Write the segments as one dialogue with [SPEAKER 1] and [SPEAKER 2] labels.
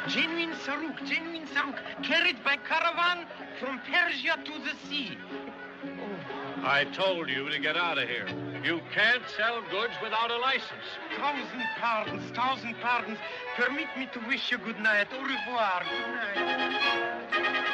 [SPEAKER 1] Genuine saruk, carried by caravan from Persia to the sea.
[SPEAKER 2] I told you to get out of here. You can't sell goods without a license.
[SPEAKER 1] Thousand pardons. Permit me to wish you good night. Au revoir. Good night.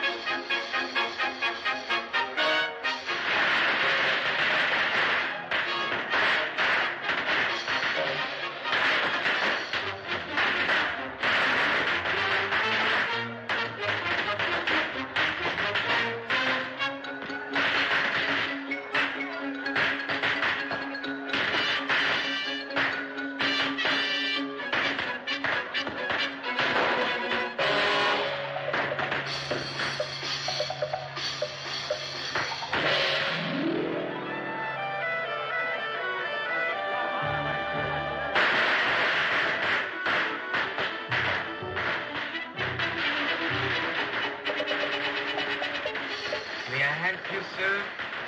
[SPEAKER 1] May I help you, sir?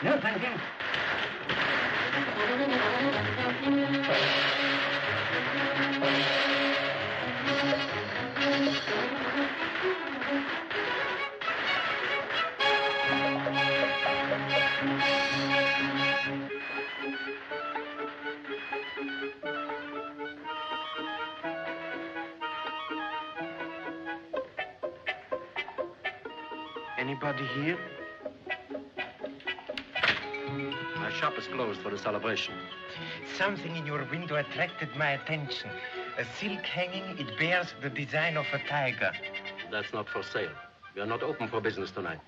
[SPEAKER 3] No, thank you.
[SPEAKER 1] Anybody here?
[SPEAKER 2] My shop is closed for the celebration.
[SPEAKER 1] Something in your window attracted my attention. A silk hanging, it bears the design of a tiger.
[SPEAKER 2] That's not for sale. We are not open for business tonight.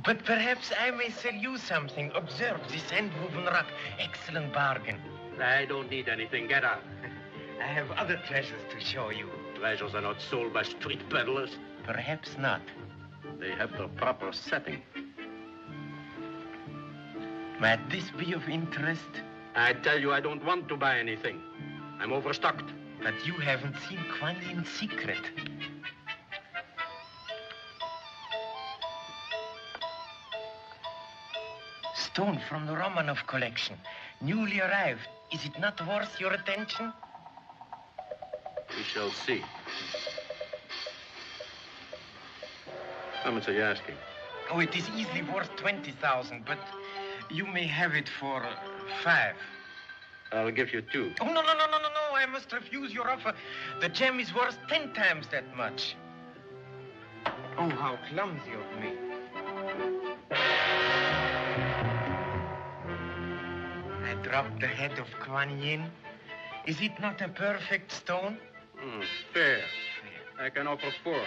[SPEAKER 1] But perhaps I may sell you something. Observe this hand-woven rug. Excellent bargain.
[SPEAKER 2] I don't need anything. Get out.
[SPEAKER 1] I have other treasures to show you.
[SPEAKER 2] Treasures are not sold by street peddlers.
[SPEAKER 1] Perhaps not.
[SPEAKER 2] They have the proper setting.
[SPEAKER 1] Might this be of interest?
[SPEAKER 2] I tell you, I don't want to buy anything. I'm overstocked.
[SPEAKER 1] But you haven't seen Kuan Yin's secret. Stone from the Romanov collection. Newly arrived. Is it not worth your attention?
[SPEAKER 2] We shall see. How much are you asking?
[SPEAKER 1] Oh, it is easily worth 20,000, but you may have it for 5.
[SPEAKER 2] I'll give you 2.
[SPEAKER 1] Oh, no. I must refuse your offer. The gem is worth 10 times that much. Oh, how clumsy of me. I dropped the head of Kuan Yin. Is it not a perfect stone?
[SPEAKER 2] Fair. I can offer 4.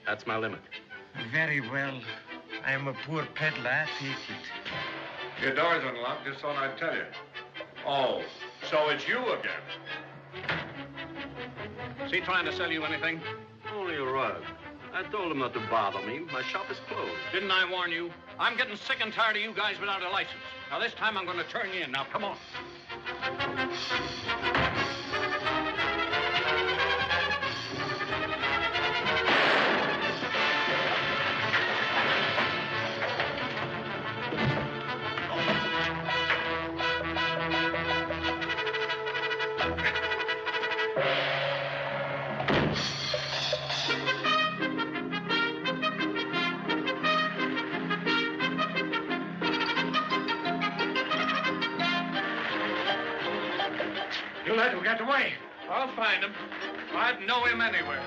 [SPEAKER 2] That's my limit.
[SPEAKER 1] Very well. I am a poor peddler. I take it.
[SPEAKER 4] Your door's unlocked. Just thought I'd tell you. Oh, so it's you again.
[SPEAKER 2] Is he trying to sell you anything? Only a rug. I told him not to bother me. My shop is closed.
[SPEAKER 5] Didn't I warn you? I'm getting sick and tired of you guys without a license. Now, this time I'm going to turn you in. Now, come on.
[SPEAKER 4] You let him get away.
[SPEAKER 5] I'll find him. I'd know him anywhere.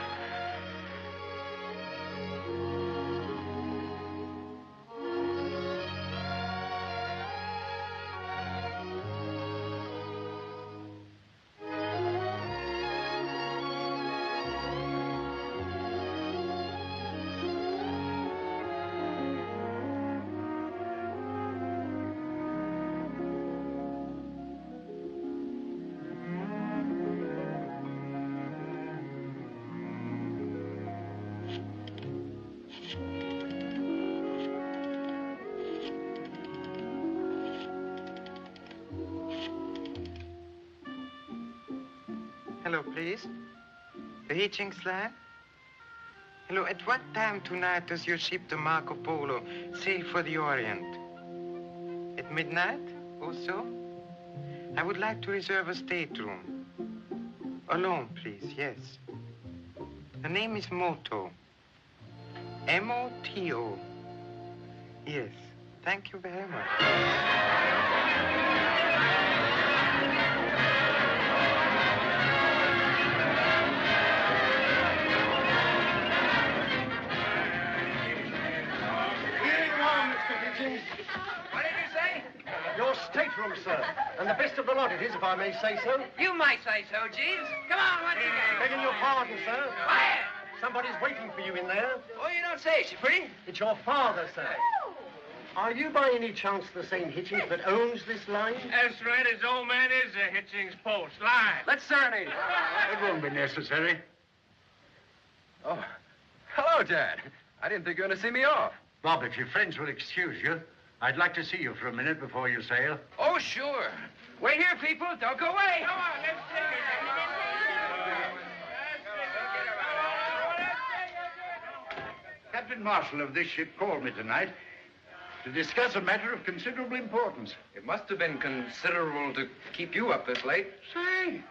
[SPEAKER 1] Hello, please. The Hitchings line? Hello, at what time tonight does your ship, the Marco Polo, sail for the Orient? At midnight or so? I would like to reserve a stateroom. Alone, please, yes. The name is Moto. M-O-T-O. Yes, thank you very much.
[SPEAKER 3] What did you say? Your stateroom, sir. And the best of the lot it is, if I may say so.
[SPEAKER 6] You might say so, Jeeves. Come on, what do you got?
[SPEAKER 3] Begging your pardon, sir.
[SPEAKER 6] Quiet!
[SPEAKER 3] Somebody's waiting for you in there.
[SPEAKER 6] Oh, you don't say, Shifty.
[SPEAKER 3] It's your father, sir. Are you by any chance the same Hitchings that owns this line?
[SPEAKER 4] That's right. His old man is a Hitchings post. Line.
[SPEAKER 6] Let's serenade.
[SPEAKER 2] It won't be necessary.
[SPEAKER 7] Oh, hello, Dad. I didn't think you were going to see me off.
[SPEAKER 2] Bob, if your friends will excuse you, I'd like to see you for a minute before you sail.
[SPEAKER 6] Oh, sure. Wait here, people. Don't go away.
[SPEAKER 4] Come on, let's take
[SPEAKER 2] Captain Marshall of this ship called me tonight to discuss a matter of considerable importance.
[SPEAKER 7] It must have been considerable to keep you up this late.
[SPEAKER 2] Say,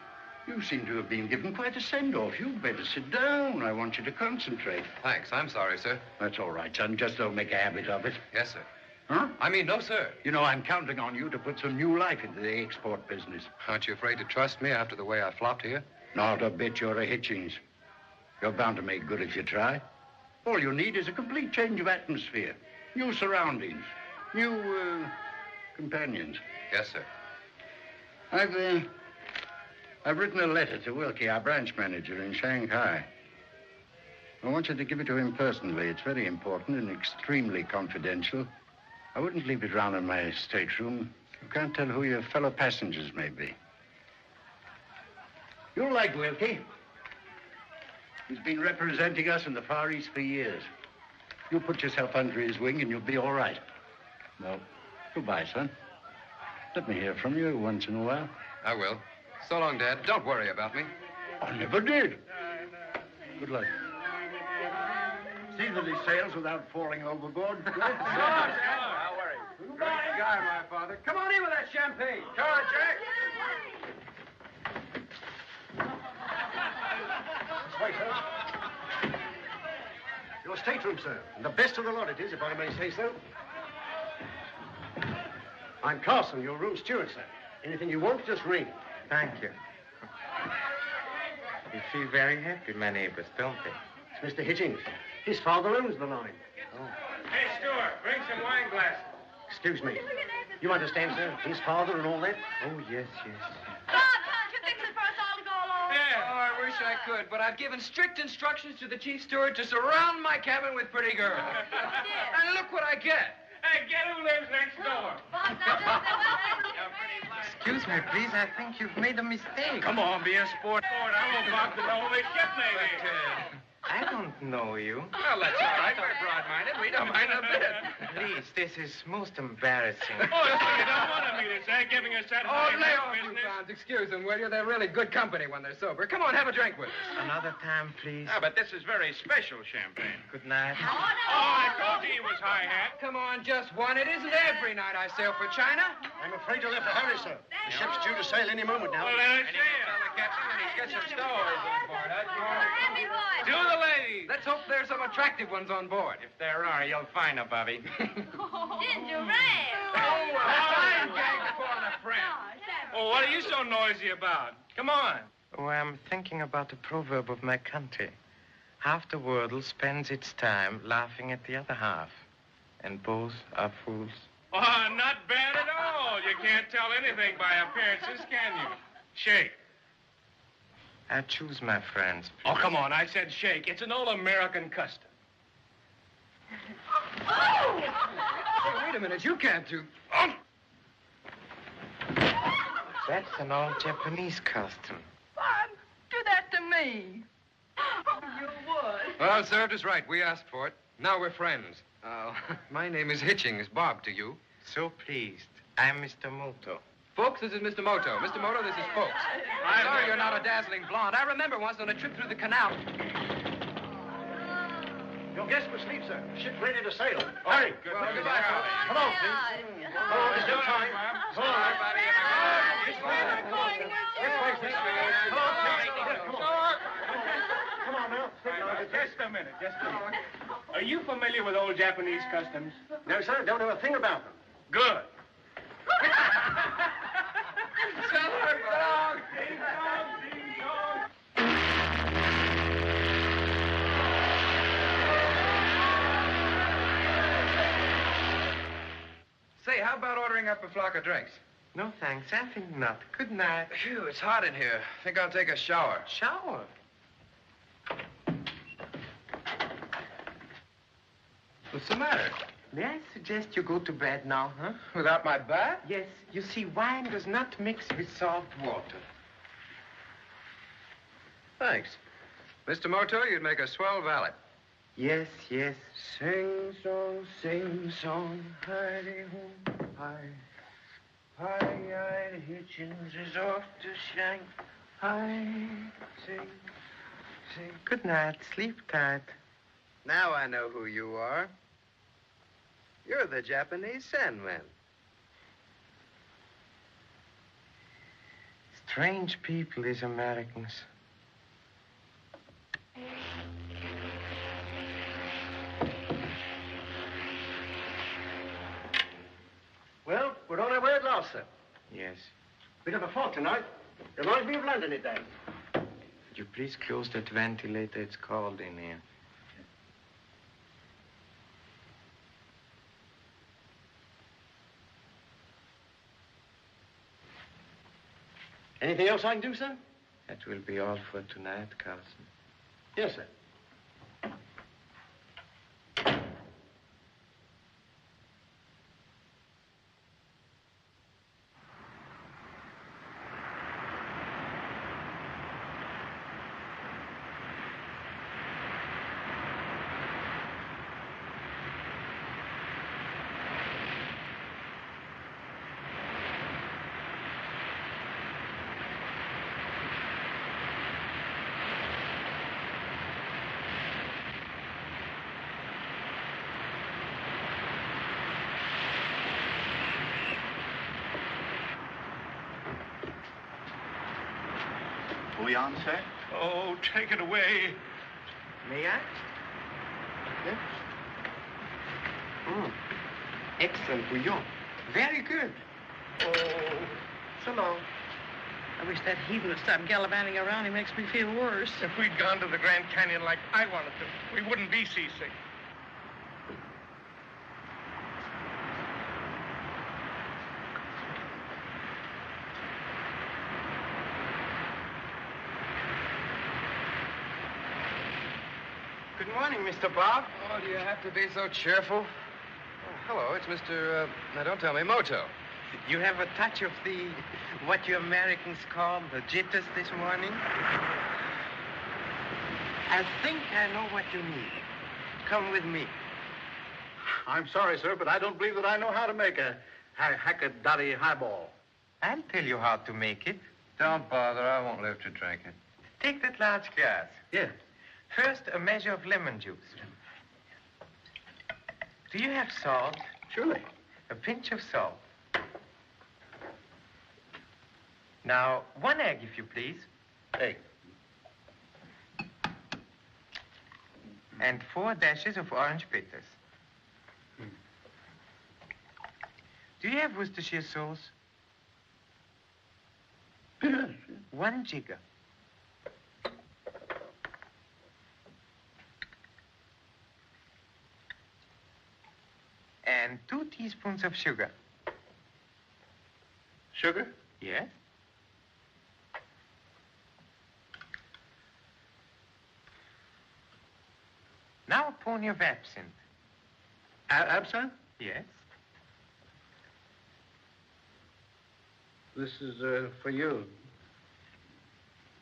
[SPEAKER 2] you seem to have been given quite a send-off. You'd better sit down. I want you to concentrate.
[SPEAKER 7] Thanks. I'm sorry, sir.
[SPEAKER 2] That's all right, son. Just don't make a habit of it.
[SPEAKER 7] Yes, sir.
[SPEAKER 2] Huh?
[SPEAKER 7] I mean, no, sir.
[SPEAKER 2] You know, I'm counting on you to put some new life into the export business.
[SPEAKER 7] Aren't you afraid to trust me after the way I flopped here?
[SPEAKER 2] Not a bit. You're a Hitchings. You're bound to make good if you try. All you need is a complete change of atmosphere. New surroundings. New, companions.
[SPEAKER 7] Yes, sir.
[SPEAKER 2] I've written a letter to Wilkie, our branch manager in Shanghai. I want you to give it to him personally. It's very important and extremely confidential. I wouldn't leave it round in my stateroom. You can't tell who your fellow passengers may be. You'll like Wilkie. He's been representing us in the Far East for years. You put yourself under his wing and you'll be all right. Well, goodbye, son. Let me hear from you once in a while.
[SPEAKER 7] I will. So long, Dad. Don't worry about me.
[SPEAKER 2] I never did. Good luck. See that he sails without falling overboard.
[SPEAKER 7] Great guy, my father. Come on in with that champagne. Come on, Jack.
[SPEAKER 3] Wait, sir. Your stateroom, sir. And the best of the lot it is, if I may say so. I'm Carson, your room steward, sir. Anything you want, just ring.
[SPEAKER 1] Thank you. We feel very happy, my neighbors, don't they?
[SPEAKER 3] It's Mr. Hitchings. His father owns the line.
[SPEAKER 4] Hey, Stuart, bring some wine glasses.
[SPEAKER 3] Excuse me. You understand, sir? His father and all that?
[SPEAKER 1] Oh, yes, yes.
[SPEAKER 8] Bob, can't you fix it for us all to go along?
[SPEAKER 4] Yeah.
[SPEAKER 6] Oh, I wish I could, but I've given strict instructions to the chief steward to surround my cabin with pretty girls. And look what I get.
[SPEAKER 4] Hey, get who lives next door.
[SPEAKER 8] Bob,
[SPEAKER 1] Excuse me, please. I think you've made a mistake.
[SPEAKER 4] Come on, be a sport. I'm about to know the shipmate.
[SPEAKER 1] I don't know you.
[SPEAKER 6] Well, that's all right. We're broad-minded. We don't mind a bit.
[SPEAKER 1] Please, this is most embarrassing.
[SPEAKER 4] Oh, so you don't want to meet us, eh? Giving us that
[SPEAKER 6] Oh,
[SPEAKER 4] high
[SPEAKER 6] lay
[SPEAKER 4] life
[SPEAKER 6] off, you
[SPEAKER 4] business.
[SPEAKER 6] clowns. Excuse them, will you? They're really good company when they're sober. Come on, have a drink with us.
[SPEAKER 1] Another time, please.
[SPEAKER 4] Ah, but this is very special champagne.
[SPEAKER 1] Good night.
[SPEAKER 4] Oh, I told you he was high hat.
[SPEAKER 6] Come on, just one. It isn't every night I sail for China.
[SPEAKER 3] I'm afraid you'll have to hurry, sir. The ship's due to sail any moment now.
[SPEAKER 4] Well, let us
[SPEAKER 6] And
[SPEAKER 4] see
[SPEAKER 6] you
[SPEAKER 4] him.
[SPEAKER 6] tell the captain that he's got some stowaways on board, huh?
[SPEAKER 8] Happy boy.
[SPEAKER 4] Do the ladies.
[SPEAKER 6] Let's hope there's some attractive ones on board.
[SPEAKER 4] If there are, you'll find them, Bobby.
[SPEAKER 8] Ginger ale.
[SPEAKER 6] Oh, I'm gang upon a friend.
[SPEAKER 4] Oh, what are you so noisy about? Come on.
[SPEAKER 1] Oh, I'm thinking about the proverb of my country. Half the world spends its time laughing at the other half. And both are fools.
[SPEAKER 4] Oh, not bad at all. You can't tell anything by appearances, can you? Shake.
[SPEAKER 1] I choose my friends.
[SPEAKER 4] Oh, come on. I said shake. It's an old American custom.
[SPEAKER 6] Hey, wait a minute. You can't do...
[SPEAKER 4] Oh.
[SPEAKER 1] That's an old Japanese custom.
[SPEAKER 8] Bob, do that to me. You would.
[SPEAKER 7] Well, served us right. We asked for it. Now we're friends. My name is Hitchings. Bob to you.
[SPEAKER 1] So pleased. I'm Mr. Moto.
[SPEAKER 6] Folks, this is Mr. Moto. Mr. Moto, this is Folks. I'm sorry you're not a dazzling blonde. I remember once on a trip through the canal.
[SPEAKER 3] Your guest was asleep, sir. Ship's ready to sail.
[SPEAKER 6] Hurry. Well, goodbye, folks.
[SPEAKER 3] Come on, please. Oh, there's still time.
[SPEAKER 6] Come on, everybody.
[SPEAKER 3] Come on now.
[SPEAKER 9] Just a minute. Are you familiar with old Japanese customs?
[SPEAKER 3] No, sir. Don't know a thing about them.
[SPEAKER 9] Good.
[SPEAKER 6] Say, how about ordering up a flock of drinks?
[SPEAKER 1] No, thanks. I think not. Good night.
[SPEAKER 6] Phew, it's hot in here. Think I'll take a shower.
[SPEAKER 1] Shower.
[SPEAKER 6] What's the matter?
[SPEAKER 1] May I suggest you go to bed now, huh?
[SPEAKER 6] Without my bath?
[SPEAKER 1] Yes. You see, wine does not mix with salt water.
[SPEAKER 6] Thanks. Mr. Moto, you'd make a swell valet.
[SPEAKER 1] Yes, yes. Sing song, hi-de-home, hi. Hi-yi, Hitchens is off to Shanghai. Hi, sing. Good night. Sleep tight.
[SPEAKER 10] Now I know who you are. You're the Japanese Sandman.
[SPEAKER 1] Strange people, these Americans.
[SPEAKER 3] Well, we're on our way at last, sir.
[SPEAKER 1] Yes.
[SPEAKER 3] Bit of a fog tonight. Reminds me of London, it does.
[SPEAKER 1] Would you please close that ventilator? It's cold in here.
[SPEAKER 3] Anything else I can do, sir?
[SPEAKER 1] That will be all for tonight, Carlson.
[SPEAKER 3] Yes, sir.
[SPEAKER 2] Are we on, sir?
[SPEAKER 9] Oh, take it away.
[SPEAKER 1] May I? Yes. Excellent bouillon. Very good. Oh, so long.
[SPEAKER 8] I wish that heathen would stop gallivanting around. He makes me feel worse.
[SPEAKER 9] If we'd gone to the Grand Canyon like I wanted to, we wouldn't be seasick.
[SPEAKER 1] Good morning, Mr. Bob.
[SPEAKER 6] Oh, do you have to be so cheerful? Oh, hello, it's Mr. Now, don't tell me, Moto.
[SPEAKER 1] You have a touch of the, what you Americans call the jitters this morning? I think I know what you need. Come with me.
[SPEAKER 2] I'm sorry, sir, but I don't believe that I know how to make a hackadotty highball.
[SPEAKER 1] I'll tell you how to make it.
[SPEAKER 6] Don't bother. I won't live to drink it.
[SPEAKER 1] Take that large glass.
[SPEAKER 2] Yes.
[SPEAKER 1] First, a measure of lemon juice. Do you have salt?
[SPEAKER 2] Surely.
[SPEAKER 1] A pinch of salt. Now, 1 egg, if you please.
[SPEAKER 2] Egg.
[SPEAKER 1] And 4 dashes of orange bitters. Do you have Worcestershire sauce?
[SPEAKER 2] Yes.
[SPEAKER 1] 1 jigger. And 2 teaspoons of sugar.
[SPEAKER 2] Sugar?
[SPEAKER 1] Yes? Now a pony of absinthe.
[SPEAKER 2] Absinthe?
[SPEAKER 1] Yes?
[SPEAKER 2] This is for you.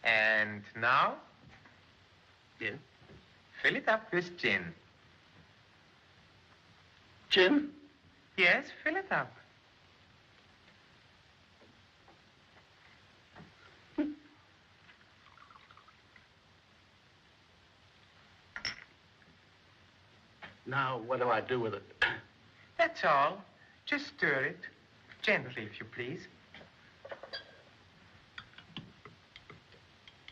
[SPEAKER 1] And now,
[SPEAKER 2] Yes.
[SPEAKER 1] fill it up with gin.
[SPEAKER 2] Gin?
[SPEAKER 1] Yes, fill it up.
[SPEAKER 3] Now, what do I do with it?
[SPEAKER 1] That's all. Just stir it. Gently, if you please.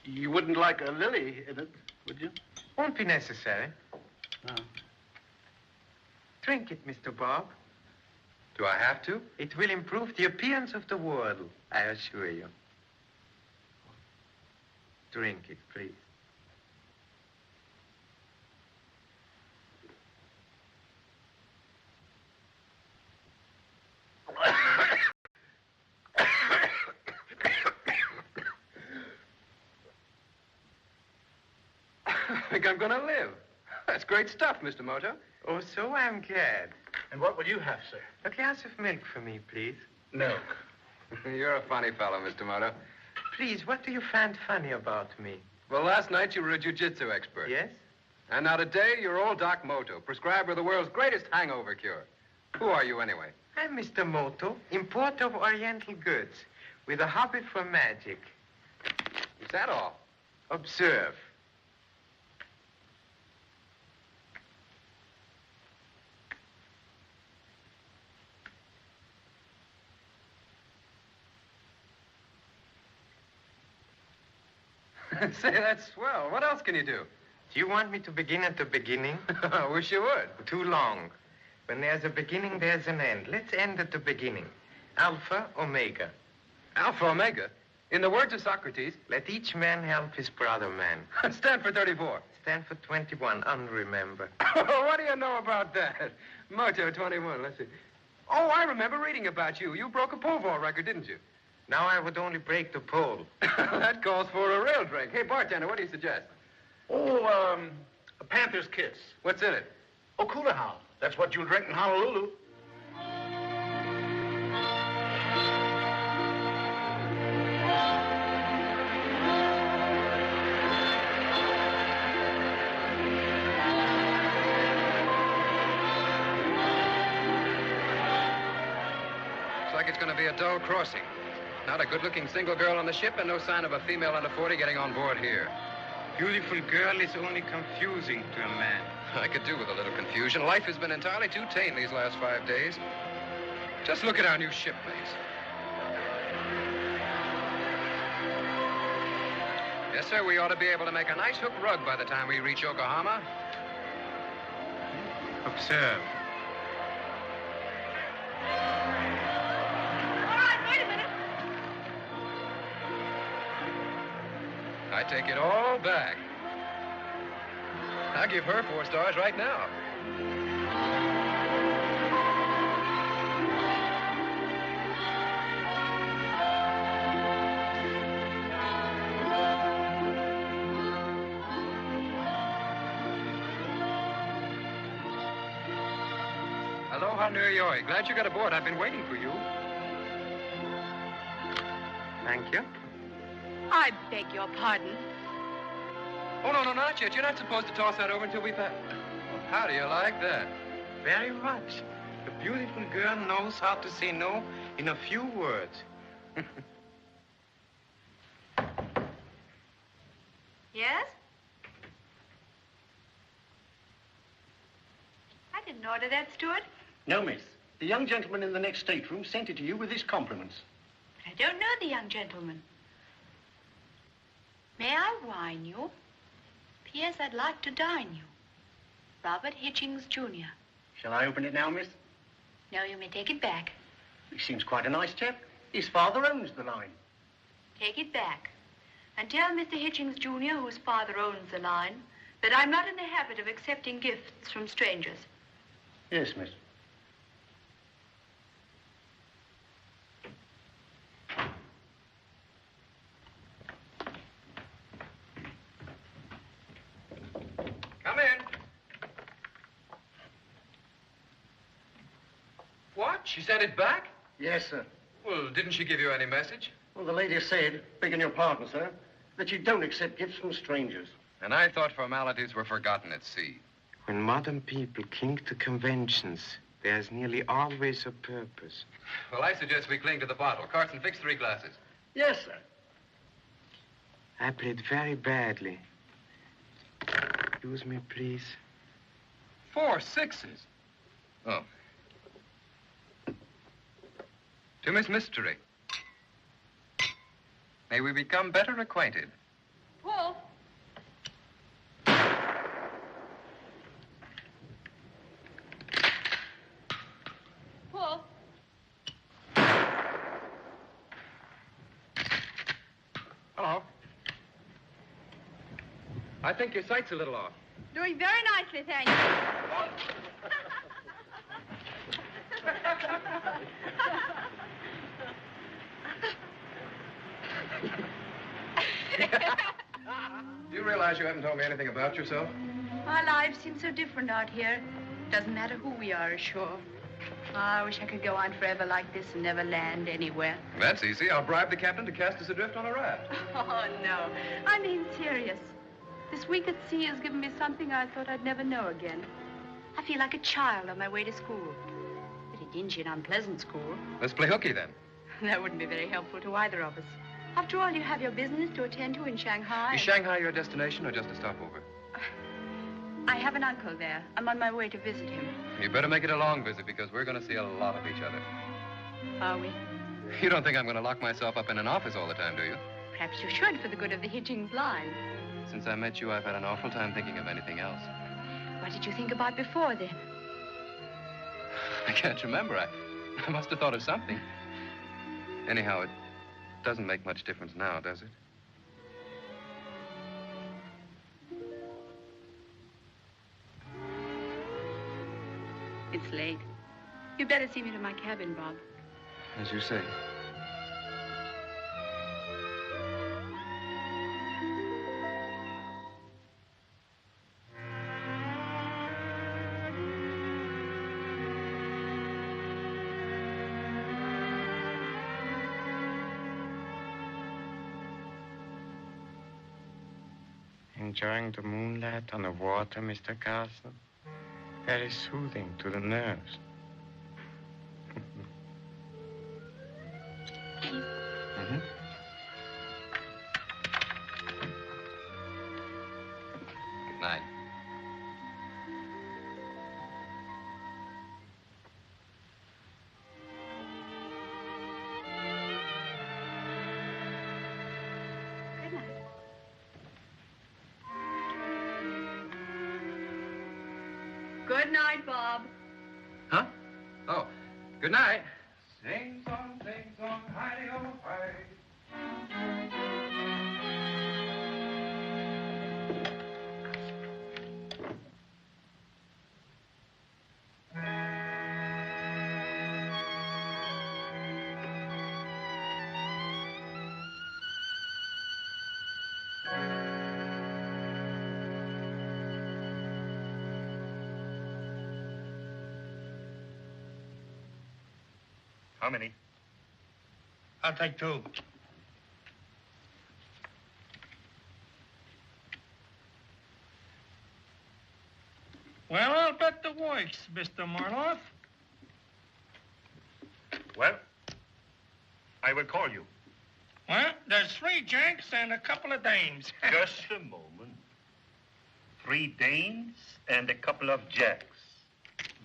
[SPEAKER 3] You wouldn't like a lily in it, would you?
[SPEAKER 1] Won't be necessary.
[SPEAKER 3] No.
[SPEAKER 1] Drink it, Mr. Bob.
[SPEAKER 7] Do I have to?
[SPEAKER 1] It will improve the appearance of the world, I assure you. Drink it, please.
[SPEAKER 7] I think I'm going to live. That's great stuff, Mr. Moto.
[SPEAKER 1] Oh, so I'm glad.
[SPEAKER 3] And what will you have, sir?
[SPEAKER 1] A glass of milk for me, please.
[SPEAKER 3] No.
[SPEAKER 7] You're a funny fellow, Mr. Moto.
[SPEAKER 1] Please, what do you find funny about me?
[SPEAKER 7] Well, last night you were a jiu-jitsu expert.
[SPEAKER 1] Yes?
[SPEAKER 7] And now today you're old Doc Moto, prescriber of the world's greatest hangover cure. Who are you anyway?
[SPEAKER 1] I'm Mr. Moto, importer of Oriental goods, with a hobby for magic.
[SPEAKER 7] Is that all?
[SPEAKER 1] Observe.
[SPEAKER 7] Say, that's swell. What else can you do?
[SPEAKER 1] Do you want me to begin at the beginning?
[SPEAKER 7] I wish you would.
[SPEAKER 1] Too long. When there's a beginning, there's an end. Let's end at the beginning. Alpha, Omega.
[SPEAKER 7] Alpha Omega? In the words of Socrates,
[SPEAKER 1] Let each man help his brother man.
[SPEAKER 7] stand for 34.
[SPEAKER 1] Stand for 21, unremember.
[SPEAKER 7] What do you know about that? Moto 21, let's see. Oh, I remember reading about you. You broke a pole vault record, didn't you?
[SPEAKER 1] Now I would only break the pole.
[SPEAKER 7] That calls for a real drink. Hey, bartender, what do you suggest?
[SPEAKER 3] Oh, a Panther's Kiss.
[SPEAKER 7] What's in it?
[SPEAKER 3] Oh, Cooler Howl. That's what you'll drink in Honolulu.
[SPEAKER 7] Looks like it's going to be a dull crossing. Not a good-looking single girl on the ship and no sign of a female under 40 getting on board here.
[SPEAKER 1] Beautiful girl is only confusing to a man.
[SPEAKER 7] I could do with a little confusion. Life has been entirely too tame these last 5 days. Just look at our new shipmates. Yes, sir, we ought to be able to make a nice hook rug by the time we reach Yokohama.
[SPEAKER 1] Observe.
[SPEAKER 8] All right, wait a minute.
[SPEAKER 7] I take it all back. I'll give her 4 stars right now. Aloha, Nui. Glad you got aboard. I've been waiting for you.
[SPEAKER 1] Thank you.
[SPEAKER 8] I beg your pardon.
[SPEAKER 7] Oh, no, not yet. You're not supposed to toss that over until we've had... Well, how do you like that?
[SPEAKER 1] Very much. The beautiful girl knows how to say no in a few words.
[SPEAKER 8] Yes? I didn't order that, Stuart.
[SPEAKER 3] No, miss. The young gentleman in the next stateroom sent it to you with his compliments.
[SPEAKER 8] But I don't know the young gentleman. May I wine you? P.S. I'd like to dine you. Robert Hitchings, Jr.
[SPEAKER 3] Shall I open it now, miss?
[SPEAKER 8] No, you may take it back.
[SPEAKER 3] He seems quite a nice chap. His father owns the line.
[SPEAKER 8] Take it back. And tell Mr. Hitchings, Jr., whose father owns the line, that I'm not in the habit of accepting gifts from strangers.
[SPEAKER 3] Yes, miss.
[SPEAKER 7] Come in. What? She sent it back?
[SPEAKER 3] Yes, sir.
[SPEAKER 7] Well, didn't she give you any message?
[SPEAKER 3] Well, the lady said, begging your pardon, sir, that you don't accept gifts from strangers.
[SPEAKER 7] And I thought formalities were forgotten at sea.
[SPEAKER 1] When modern people cling to conventions, there's nearly always a purpose.
[SPEAKER 7] Well, I suggest we cling to the bottle. Carson, fix 3 glasses.
[SPEAKER 3] Yes, sir.
[SPEAKER 1] I played very badly. Excuse me, please.
[SPEAKER 7] 4 6s. Oh. To Miss Mystery. May we become better acquainted.
[SPEAKER 8] Paul. Paul.
[SPEAKER 7] Hello. I think your sight's a little off.
[SPEAKER 8] Doing very nicely, thank you.
[SPEAKER 7] Do you realize you haven't told me anything about yourself?
[SPEAKER 8] Our lives seem so different out here. Doesn't matter who we are ashore. Oh, I wish I could go on forever like this and never land anywhere.
[SPEAKER 7] That's easy. I'll bribe the captain to cast us adrift on a raft.
[SPEAKER 8] Oh, no. I mean serious. This week at sea has given me something I thought I'd never know again. I feel like a child on my way to school. Pretty dingy and unpleasant school.
[SPEAKER 7] Let's play hooky, then.
[SPEAKER 8] That wouldn't be very helpful to either of us. After all, you have your business to attend to in Shanghai.
[SPEAKER 7] Is Shanghai your destination or just a stopover?
[SPEAKER 8] I have an uncle there. I'm on my way to visit him.
[SPEAKER 7] You better make it a long visit because we're going to see a lot of each other.
[SPEAKER 8] Are we?
[SPEAKER 7] You don't think I'm going to lock myself up in an office all the time, do you?
[SPEAKER 8] Perhaps you should for the good of the Hitchings line.
[SPEAKER 7] Since I met you, I've had an awful time thinking of anything else.
[SPEAKER 8] What did you think about before, then?
[SPEAKER 7] I can't remember. I must have thought of something. Anyhow, it doesn't make much difference now, does it?
[SPEAKER 8] It's late. You'd better see me to my cabin, Bob.
[SPEAKER 7] As you say.
[SPEAKER 1] Enjoying the moonlight on the water, Mr. Carson? Very soothing to the nerves.
[SPEAKER 7] Mm-hmm. Good night.
[SPEAKER 8] Good night. Good night, Bob.
[SPEAKER 7] Huh? Oh, good night. Sing song, hidey-o-hi.
[SPEAKER 2] How many?
[SPEAKER 9] I'll take 2. Well, I'll bet the works, Mr. Marloff.
[SPEAKER 2] Well, I will call you.
[SPEAKER 9] Well, there's 3 Jacks and a couple of dames.
[SPEAKER 2] Just a moment. 3 Danes and a couple of Jacks.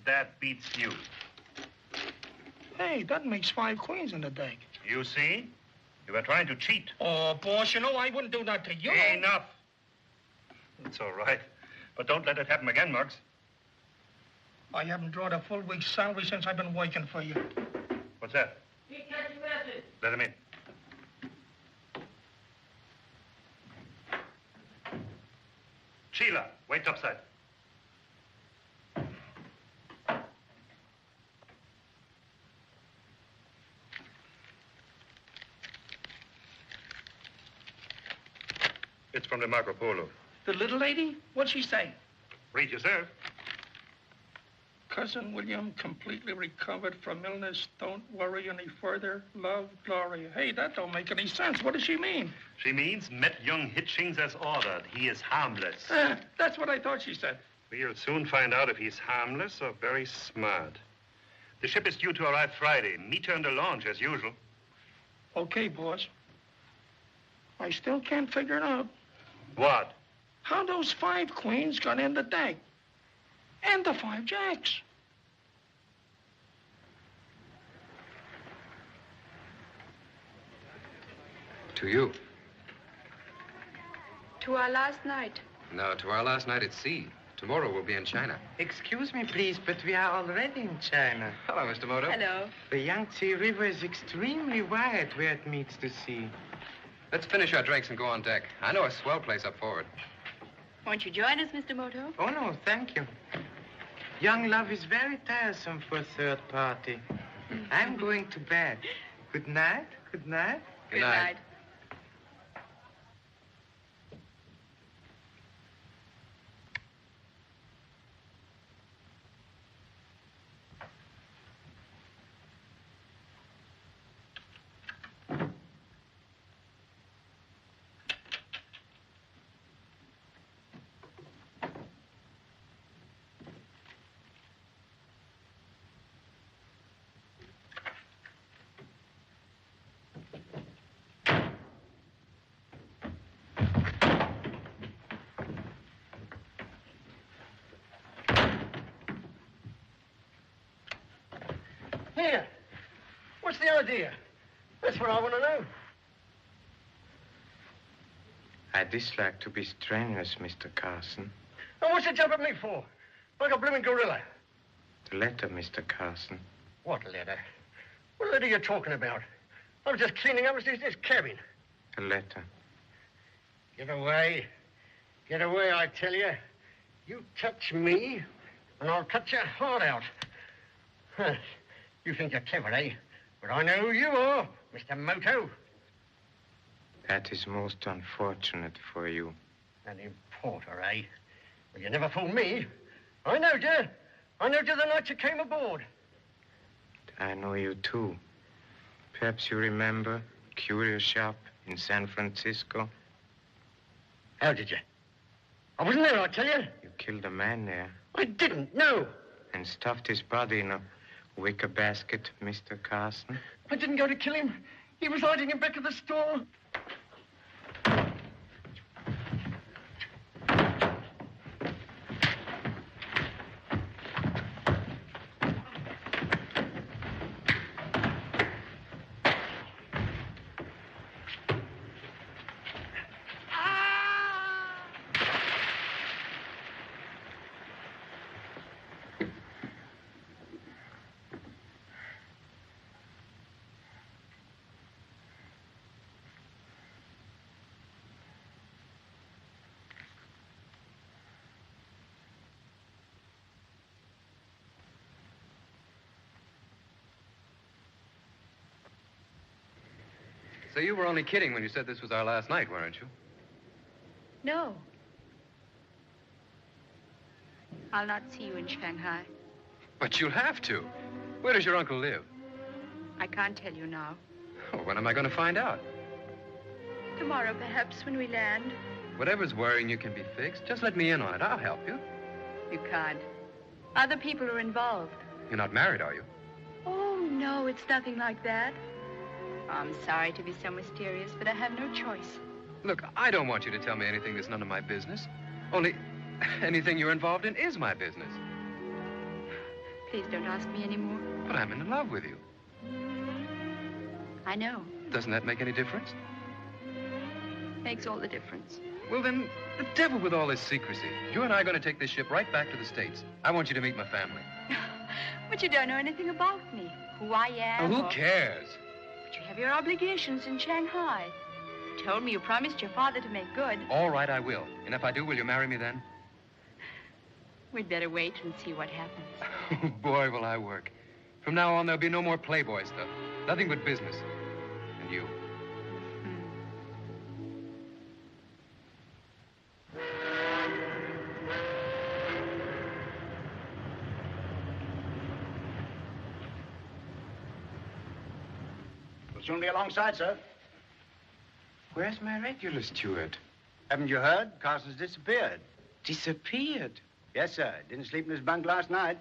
[SPEAKER 2] That beats you.
[SPEAKER 9] Hey, that makes 5 queens in the deck.
[SPEAKER 2] You see? You were trying to cheat.
[SPEAKER 9] Oh, boss, you know I wouldn't do that to you.
[SPEAKER 2] Enough. It's all right. But don't let it happen again, Muggs.
[SPEAKER 9] I haven't drawn a full week's salary since I've been working for you.
[SPEAKER 2] What's that? Let him in. Sheila, wait topside. It's from the Marco Polo.
[SPEAKER 9] The little lady? What'd she say?
[SPEAKER 2] Read yourself.
[SPEAKER 9] Cousin William completely recovered from illness. Don't worry any further. Love, Gloria. Hey, that don't make any sense. What does she mean?
[SPEAKER 2] She means met young Hitchings as ordered. He is harmless.
[SPEAKER 9] That's what I thought she said.
[SPEAKER 2] We'll soon find out if he's harmless or very smart. The ship is due to arrive Friday. Meet her in the launch, as usual.
[SPEAKER 9] Okay, boss. I still can't figure it out.
[SPEAKER 2] What?
[SPEAKER 9] How those 5 queens got in the deck. And the 5 jacks.
[SPEAKER 7] To you.
[SPEAKER 8] To our last night.
[SPEAKER 7] No, to our last night at sea. Tomorrow we'll be in China.
[SPEAKER 1] Excuse me, please, but we are already in China.
[SPEAKER 7] Hello, Mr. Moto.
[SPEAKER 8] Hello.
[SPEAKER 1] The Yangtze River is extremely wide where it meets the sea.
[SPEAKER 7] Let's finish our drinks and go on deck. I know a swell place up forward.
[SPEAKER 8] Won't you join us, Mr. Moto?
[SPEAKER 1] Oh, no, thank you. Young love is very tiresome for a third party. I'm going to bed. Good night. Good night.
[SPEAKER 7] Good night.
[SPEAKER 3] Here. What's the idea? That's what I want to know.
[SPEAKER 1] I dislike to be strenuous, Mr. Carson.
[SPEAKER 3] And what's you jump at me for? Like a blooming gorilla.
[SPEAKER 1] The letter, Mr. Carson.
[SPEAKER 3] What letter? What letter are you talking about? I was just cleaning up this cabin.
[SPEAKER 1] A letter.
[SPEAKER 3] Get away. Get away, I tell you. You touch me, and I'll cut your heart out. Huh. You think you're clever, eh? But I know who you are, Mr. Moto.
[SPEAKER 1] That is most unfortunate for you.
[SPEAKER 3] An importer, eh? Well, you never fooled me. I knowed you. I knowed you the night you came aboard.
[SPEAKER 1] I know you, too. Perhaps you remember Curio Shop in San Francisco?
[SPEAKER 3] How did you? I wasn't there, I tell you.
[SPEAKER 1] You killed a man there
[SPEAKER 3] I didn't, no.
[SPEAKER 1] and stuffed his body in a wicker basket, Mr. Carson.
[SPEAKER 3] I didn't go to kill him. He was hiding in back of the store.
[SPEAKER 7] So you were only kidding when you said this was our last night, weren't you?
[SPEAKER 8] No. I'll not see you in Shanghai.
[SPEAKER 7] But you'll have to. Where does your uncle live?
[SPEAKER 8] I can't tell you now.
[SPEAKER 7] Oh, when am I going to find out?
[SPEAKER 8] Tomorrow, perhaps, when we land.
[SPEAKER 7] Whatever's worrying you can be fixed. Just let me in on it. I'll help you.
[SPEAKER 8] You can't. Other people are involved.
[SPEAKER 7] You're not married, are you?
[SPEAKER 8] Oh, no, it's nothing like that. I'm sorry to be so mysterious, but I have no choice.
[SPEAKER 7] Look, I don't want you to tell me anything that's none of my business. Only anything you're involved in is my business.
[SPEAKER 8] Please don't ask me anymore.
[SPEAKER 7] But I'm in love with you.
[SPEAKER 8] I know.
[SPEAKER 7] Doesn't that make any difference?
[SPEAKER 8] Makes all the difference.
[SPEAKER 7] Well, then, the devil with all this secrecy. You and I are going to take this ship right back to the States. I want you to meet my family.
[SPEAKER 8] But you don't know anything about me. Who I am.
[SPEAKER 7] Oh, who cares?
[SPEAKER 8] But you have your obligations in Shanghai. You told me you promised your father to make good.
[SPEAKER 7] All right, I will. And if I do, will you marry me then?
[SPEAKER 8] We'd better wait and see what happens.
[SPEAKER 7] Oh, boy, will I work. From now on, there'll be no more Playboy stuff. Nothing but business. And you.
[SPEAKER 2] We'll soon be alongside, sir.
[SPEAKER 1] Where's my regular steward?
[SPEAKER 2] Haven't you heard? Carson's disappeared.
[SPEAKER 1] Disappeared.
[SPEAKER 2] Yes, sir. Didn't sleep in his bunk last night.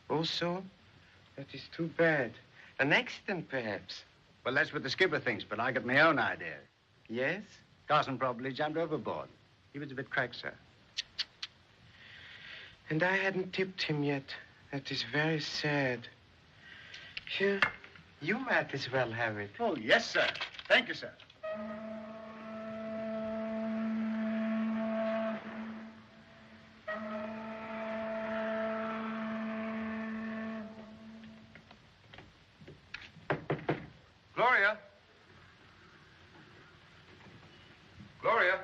[SPEAKER 1] Also, that is too bad. An accident, perhaps.
[SPEAKER 2] Well, that's what the skipper thinks, but I got my own idea. Carson probably jumped overboard. He was a bit cracked, sir.
[SPEAKER 1] And I hadn't tipped him yet. That is very sad. Here, you might as well have it.
[SPEAKER 2] Oh, yes, sir. Thank you, sir.
[SPEAKER 7] Gloria? Gloria?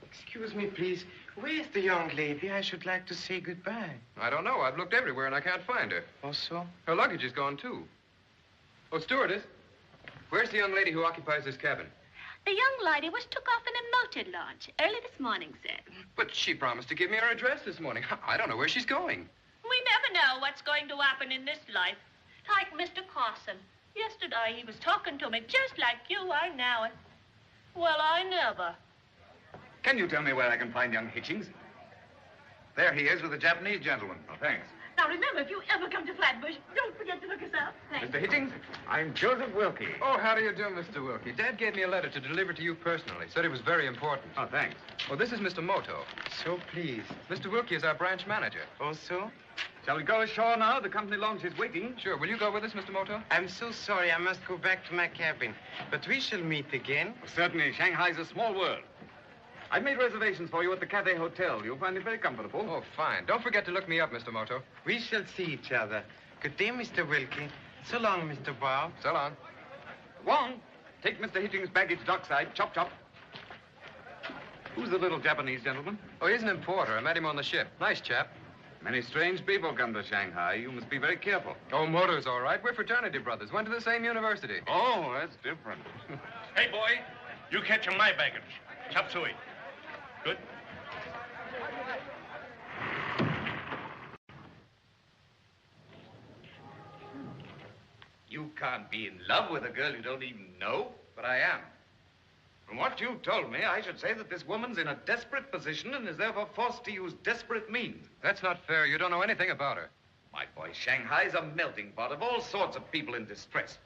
[SPEAKER 1] Excuse me, please. Where's the young lady? I should like to say goodbye.
[SPEAKER 7] I don't know. I've looked everywhere and I can't find her.
[SPEAKER 1] Also?
[SPEAKER 7] Her luggage is gone, too. Oh, stewardess, where's the young lady who occupies this cabin?
[SPEAKER 8] The young lady was took off in a motor launch early this morning, sir.
[SPEAKER 7] But she promised to give me her address this morning. I don't know where she's going.
[SPEAKER 11] We never know what's going to happen in this life. Like Mr. Carson. Yesterday he was talking to me just like you. I know it. Well, I never.
[SPEAKER 12] Can you tell me where I can find young Hitchings? There he is with a Japanese gentleman. Oh, thanks.
[SPEAKER 11] Now remember, if you ever come to Flatbush, don't forget to look us up. Thanks.
[SPEAKER 12] Mr. Hitchings, I'm Joseph Wilkie.
[SPEAKER 7] Oh, how do you do, Mr. Wilkie? Dad gave me a letter to deliver to you personally. Said it was very important.
[SPEAKER 12] Oh, thanks.
[SPEAKER 7] Oh, this is Mr. Moto.
[SPEAKER 1] So pleased.
[SPEAKER 7] Mr. Wilkie is our branch manager.
[SPEAKER 1] Also?
[SPEAKER 12] Shall we go ashore now? The company launch is waiting.
[SPEAKER 7] Sure. Will you go with us, Mr. Moto?
[SPEAKER 1] I'm so sorry. I must go back to my cabin. But we shall meet again.
[SPEAKER 12] Well, certainly. Shanghai's a small world. I've made reservations for you at the Cathay Hotel. You'll find it very comfortable.
[SPEAKER 7] Oh, fine. Don't forget to look me up, Mr. Moto.
[SPEAKER 1] We shall see each other. Good day, Mr. Wilkie. So long, Mr. Bob.
[SPEAKER 7] So long.
[SPEAKER 12] Wong, take Mr. Hitchings' baggage dockside. Chop, chop. Who's the little Japanese gentleman?
[SPEAKER 7] Oh, he's an importer. I met him on the ship. Nice chap.
[SPEAKER 12] Many strange people come to Shanghai. You must be very careful.
[SPEAKER 7] Oh, Moto's all right. We're fraternity brothers. Went to the same university.
[SPEAKER 12] Oh, that's different.
[SPEAKER 9] Hey, boy, you catch my baggage. Chop suey. Good.
[SPEAKER 12] You can't be in love with a girl you don't even know.
[SPEAKER 7] But I am.
[SPEAKER 12] From what you've told me, I should say that this woman's in a desperate position and is therefore forced to use desperate means.
[SPEAKER 7] That's not fair. You don't know anything about her.
[SPEAKER 12] My boy, Shanghai's a melting pot of all sorts of people in distress.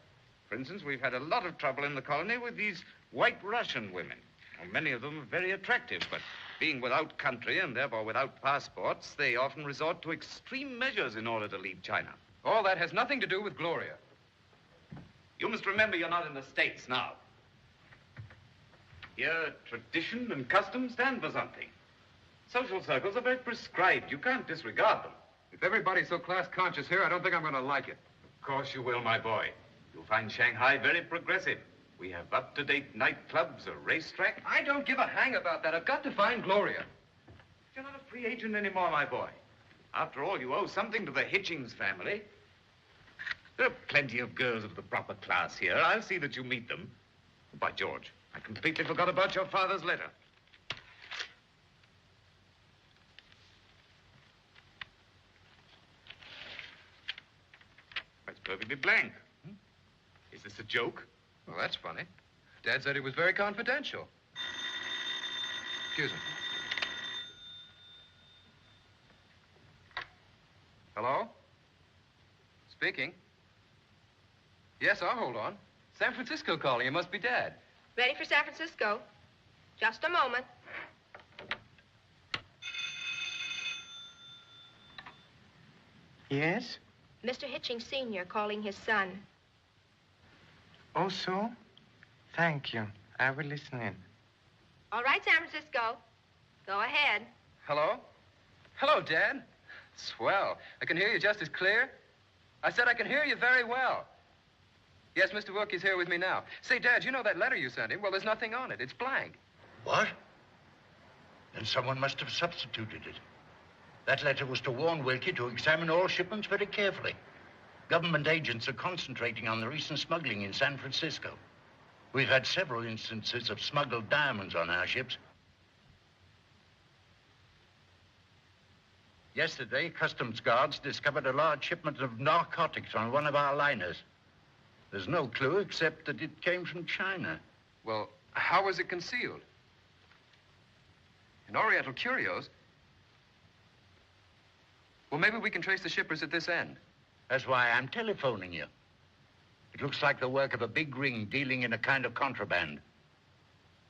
[SPEAKER 12] For instance, we've had a lot of trouble in the colony with these white Russian women. Well, many of them are very attractive, but being without country and therefore without passports, they often resort to extreme measures in order to leave China.
[SPEAKER 7] All that has nothing to do with Gloria.
[SPEAKER 12] You must remember you're not in the States now. Here, tradition and custom stand for something. Social circles are very prescribed. You can't disregard them.
[SPEAKER 7] If everybody's so class-conscious here, I don't think I'm going to like it.
[SPEAKER 12] Of course you will, my boy. You'll find Shanghai very progressive. We have up-to-date nightclubs, a racetrack.
[SPEAKER 7] I don't give a hang about that. I've got to find Gloria.
[SPEAKER 12] You're not a free agent anymore, my boy. After all, you owe something to the Hitchings family. There are plenty of girls of the proper class here. I'll see that you meet them. By George, I completely forgot about your father's letter. That's perfectly blank. Is this a joke?
[SPEAKER 7] Well, that's funny. Dad said it was very confidential. Excuse me. Hello? Speaking. Yes, I'll hold on. San Francisco calling. It must be Dad.
[SPEAKER 13] Ready for San Francisco? Just a moment.
[SPEAKER 1] Yes?
[SPEAKER 13] Mr. Hitchings Sr. calling his son.
[SPEAKER 1] Oh, so? Thank you. I will listen in.
[SPEAKER 13] All right, San Francisco. Go ahead.
[SPEAKER 7] Hello? Hello, Dad. Swell. I can hear you just as clear. I said I can hear you very well. Yes, Mr. Wilkie's here with me now. Say, Dad, you know that letter you sent him? Well, there's nothing on it. It's blank.
[SPEAKER 2] What? Then someone must have substituted it. That letter was to warn Wilkie to examine all shipments very carefully. Government agents are concentrating on the recent smuggling in San Francisco. We've had several instances of smuggled diamonds on our ships. Yesterday, customs guards discovered a large shipment of narcotics on one of our liners. There's no clue except that it came from China.
[SPEAKER 7] Well, how was it concealed? In Oriental curios? Well, maybe we can trace the shippers at this end.
[SPEAKER 2] That's why I'm telephoning you. It looks like the work of a big ring dealing in a kind of contraband.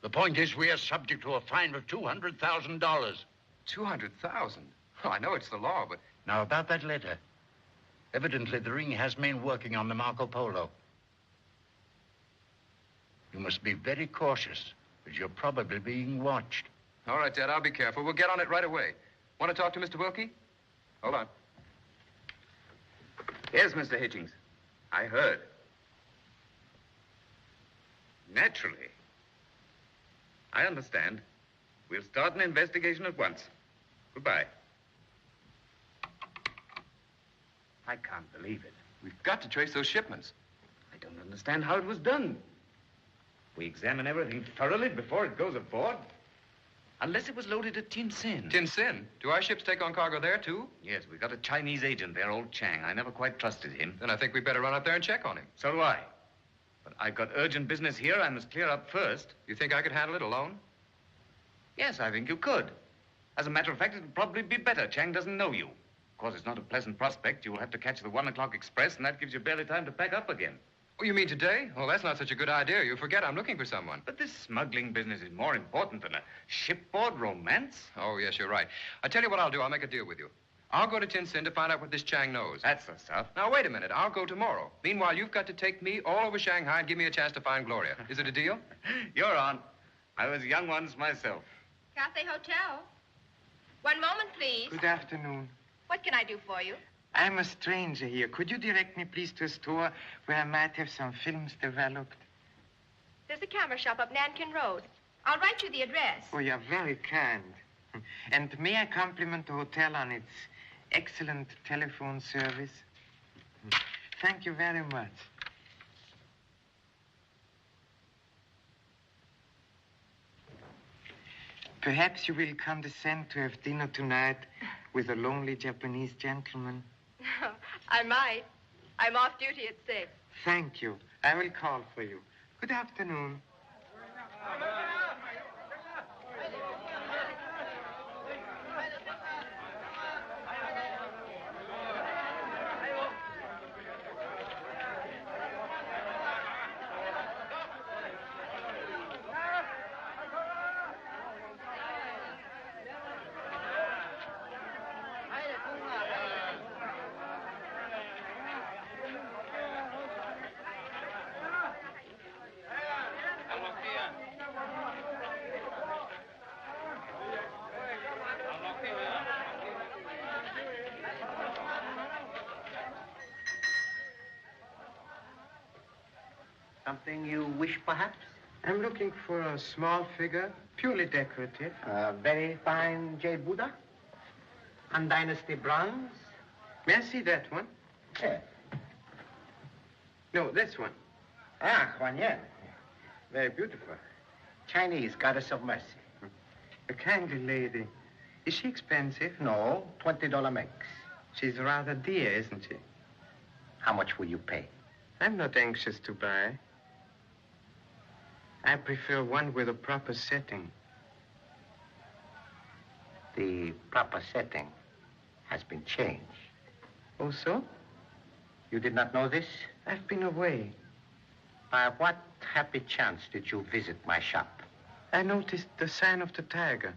[SPEAKER 2] The point is we are subject to a fine of $200,000.
[SPEAKER 7] 200,000? Oh, I know it's the law, but...
[SPEAKER 2] Now, about that letter. Evidently, the ring has men working on the Marco Polo. You must be very cautious, because you're probably being watched.
[SPEAKER 7] All right, Dad, I'll be careful. We'll get on it right away. Want to talk to Mr. Wilkie? Hold on.
[SPEAKER 12] Yes, Mr. Hitchings. I heard. Naturally. I understand. We'll start an investigation at once. Goodbye. I can't believe it.
[SPEAKER 7] We've got to trace those shipments.
[SPEAKER 12] I don't understand how it was done. We examine everything thoroughly before it goes aboard. Unless it was loaded at Tin Sin.
[SPEAKER 7] Tin Sin? Do our ships take on cargo there, too?
[SPEAKER 12] Yes, we've got a Chinese agent there, old Chang. I never quite trusted him.
[SPEAKER 7] Then I think we'd better run up there and check on him.
[SPEAKER 12] So do I. But I've got urgent business here I must clear up first.
[SPEAKER 7] You think I could handle it alone?
[SPEAKER 12] Yes, I think you could. As a matter of fact, it would probably be better. Chang doesn't know you. Of course, it's not a pleasant prospect. You'll have to catch the 1 o'clock express, and that gives you barely time to pack up again.
[SPEAKER 7] Oh, you mean today? Well, that's not such a good idea. You forget I'm looking for someone.
[SPEAKER 12] But this smuggling business is more important than a shipboard romance.
[SPEAKER 7] Oh, yes, you're right. I tell you what I'll do. I'll make a deal with you. I'll go to Tin Sin to find out what this Chang knows.
[SPEAKER 12] That's the stuff.
[SPEAKER 7] Now, wait a minute. I'll go tomorrow. Meanwhile, you've got to take me all over Shanghai and give me a chance to find Gloria. Is it a deal?
[SPEAKER 12] You're on. I was young once myself.
[SPEAKER 13] Cathay Hotel. One moment, please.
[SPEAKER 1] Good afternoon.
[SPEAKER 13] What can I do for you?
[SPEAKER 1] I'm a stranger here. Could you direct me, please, to a store where I might have some films developed?
[SPEAKER 13] There's a camera shop up Nankin Road. I'll write you the address.
[SPEAKER 1] Oh, you're very kind. And may I compliment the hotel on its excellent telephone service? Thank you very much. Perhaps you will condescend to have dinner tonight with a lonely Japanese gentleman.
[SPEAKER 13] I might. I'm off duty at 6.
[SPEAKER 1] Thank you. I will call for you. Good afternoon.
[SPEAKER 10] Something you wish, perhaps?
[SPEAKER 1] I'm looking for a small figure, purely decorative.
[SPEAKER 10] Very fine jade Buddha? Han Dynasty bronze?
[SPEAKER 1] May I see that one?
[SPEAKER 10] Yes.
[SPEAKER 1] No, this one.
[SPEAKER 10] Ah, Huan Yen. Very beautiful. Chinese goddess of mercy.
[SPEAKER 1] A kindly lady. Is she expensive?
[SPEAKER 10] No, $20 mix.
[SPEAKER 1] She's rather dear, isn't she?
[SPEAKER 10] How much will you pay?
[SPEAKER 1] I'm not anxious to buy. I prefer one with a proper setting.
[SPEAKER 10] The proper setting has been changed.
[SPEAKER 1] Oh, so?
[SPEAKER 10] You did not know this?
[SPEAKER 1] I've been away.
[SPEAKER 10] By what happy chance did you visit my shop?
[SPEAKER 1] I noticed the sign of the tiger.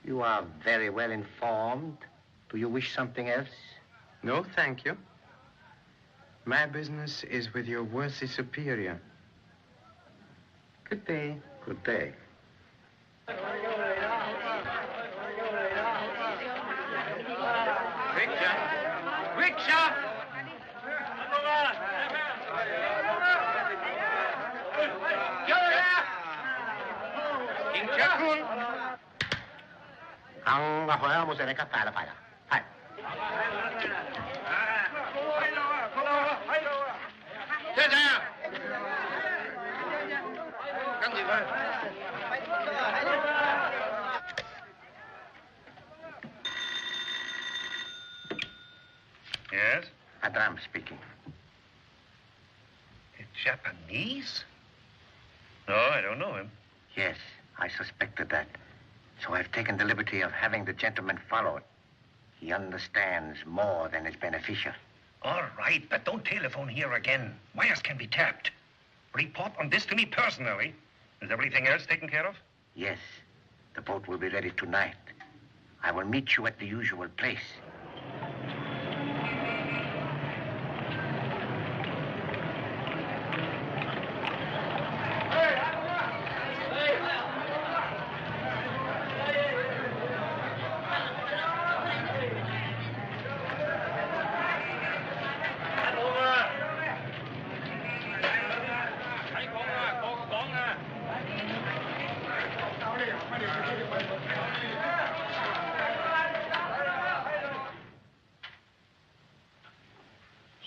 [SPEAKER 10] You are very well informed. Do you wish something else?
[SPEAKER 1] No, thank you. My business is with your worthy superior. Good day.
[SPEAKER 10] Good day.
[SPEAKER 6] Rickshaw! Rickshaw!
[SPEAKER 1] King Chakun!
[SPEAKER 10] Ang ahoy mo sa nekatala pala. Hai.
[SPEAKER 2] Yes?
[SPEAKER 10] Adram speaking.
[SPEAKER 2] A Japanese? No, I don't know him.
[SPEAKER 10] Yes, I suspected that. So I've taken the liberty of having the gentleman followed. He understands more than is beneficial.
[SPEAKER 2] All right, but don't telephone here again. Wires can be tapped. Report on this to me personally. Is everything else taken care of?
[SPEAKER 10] Yes. The boat will be ready tonight. I will meet you at the usual place.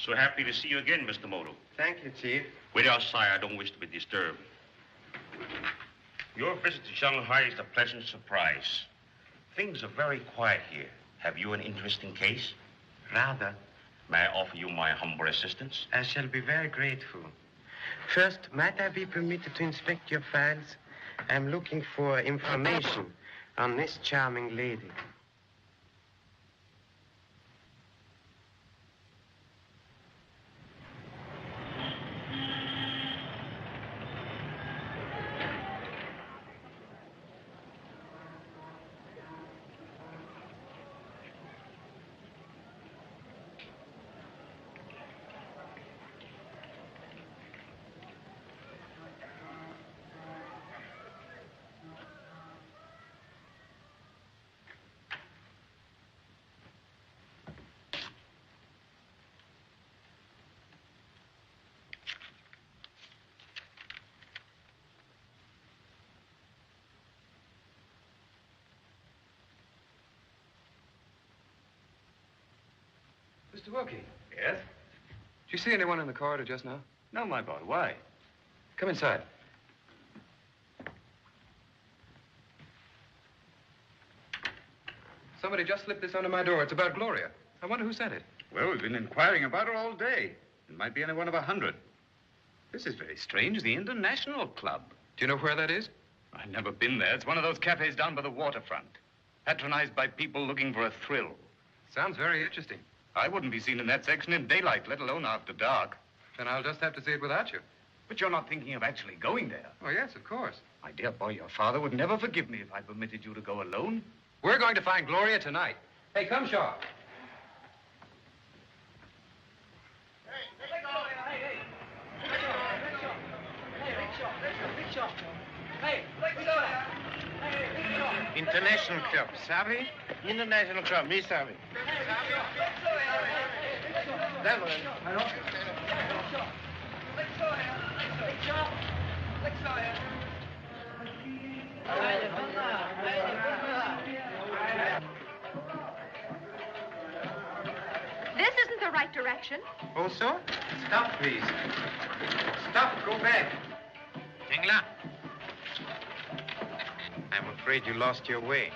[SPEAKER 14] So happy to see you again, Mr. Moto.
[SPEAKER 1] Thank you, Chief.
[SPEAKER 14] Wait outside. I don't wish to be disturbed. Your visit to Shanghai is a pleasant surprise. Things are very quiet here. Have you an interesting case?
[SPEAKER 1] Rather.
[SPEAKER 14] May I offer you my humble assistance?
[SPEAKER 1] I shall be very grateful. First, might I be permitted to inspect your files? I'm looking for information on this charming lady.
[SPEAKER 7] Mr. Wilkie.
[SPEAKER 12] Yes?
[SPEAKER 7] Did you see anyone in the corridor just now?
[SPEAKER 12] No, my boy. Why?
[SPEAKER 7] Come inside. Somebody just slipped this under my door. It's about Gloria. I wonder who sent it.
[SPEAKER 12] Well, we've been inquiring about her all day. It might be any one of 100. This is very strange. The International Club.
[SPEAKER 7] Do you know where that is?
[SPEAKER 12] I've never been there. It's one of those cafes down by the waterfront. Patronized by people looking for a thrill.
[SPEAKER 7] Sounds very interesting.
[SPEAKER 12] I wouldn't be seen in that section in daylight, let alone after dark.
[SPEAKER 7] Then I'll just have to see it without you.
[SPEAKER 12] But you're not thinking of actually going there.
[SPEAKER 7] Oh, yes, of course.
[SPEAKER 12] My dear boy, your father would never forgive me if I permitted you to go alone.
[SPEAKER 7] We're going to find Gloria tonight. Hey, come, Shaw.
[SPEAKER 1] International Club, sabe? International Club, me sabe.
[SPEAKER 13] This isn't the right direction.
[SPEAKER 1] Oh, so? Stop, please. Stop, go back. Engla. I'm afraid you lost your way.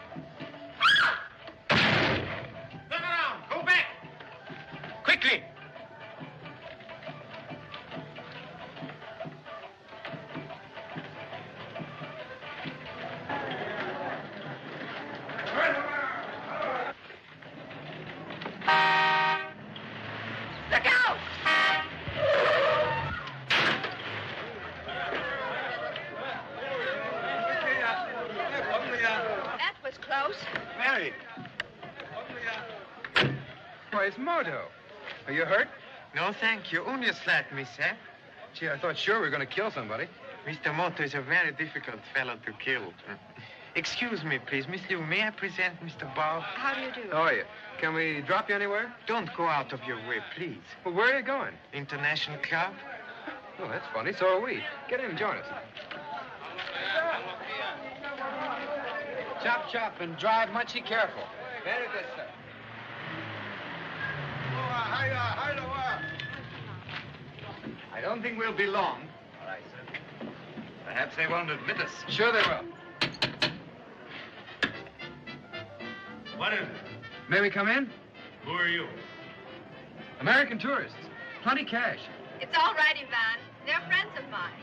[SPEAKER 1] Turn around, go back. Quickly.
[SPEAKER 13] Look out! That was close.
[SPEAKER 1] Mary.
[SPEAKER 7] Why, it's Moto. Are you hurt?
[SPEAKER 1] No, thank you. Only a slight mishap.
[SPEAKER 7] Gee, I thought sure we were going to kill somebody.
[SPEAKER 1] Mr. Moto is a very difficult fellow to kill. Excuse me, please. Miss Liu, may I present Mr. Bob?
[SPEAKER 13] How do you do?
[SPEAKER 7] How are you? Can we drop you anywhere?
[SPEAKER 1] Don't go out of your way, please.
[SPEAKER 7] Well, where are you going?
[SPEAKER 1] International Club?
[SPEAKER 7] Oh, that's funny. So are we. Get in and join us.
[SPEAKER 6] Chop, chop, and drive muchly careful.
[SPEAKER 7] Very good, sir.
[SPEAKER 12] I don't think we'll be long. All right, sir. Perhaps they won't admit us.
[SPEAKER 7] Sure they will.
[SPEAKER 14] What is it?
[SPEAKER 7] May we come in?
[SPEAKER 14] Who are you?
[SPEAKER 7] American tourists. Plenty cash.
[SPEAKER 13] It's all right, Ivan. They're friends of mine.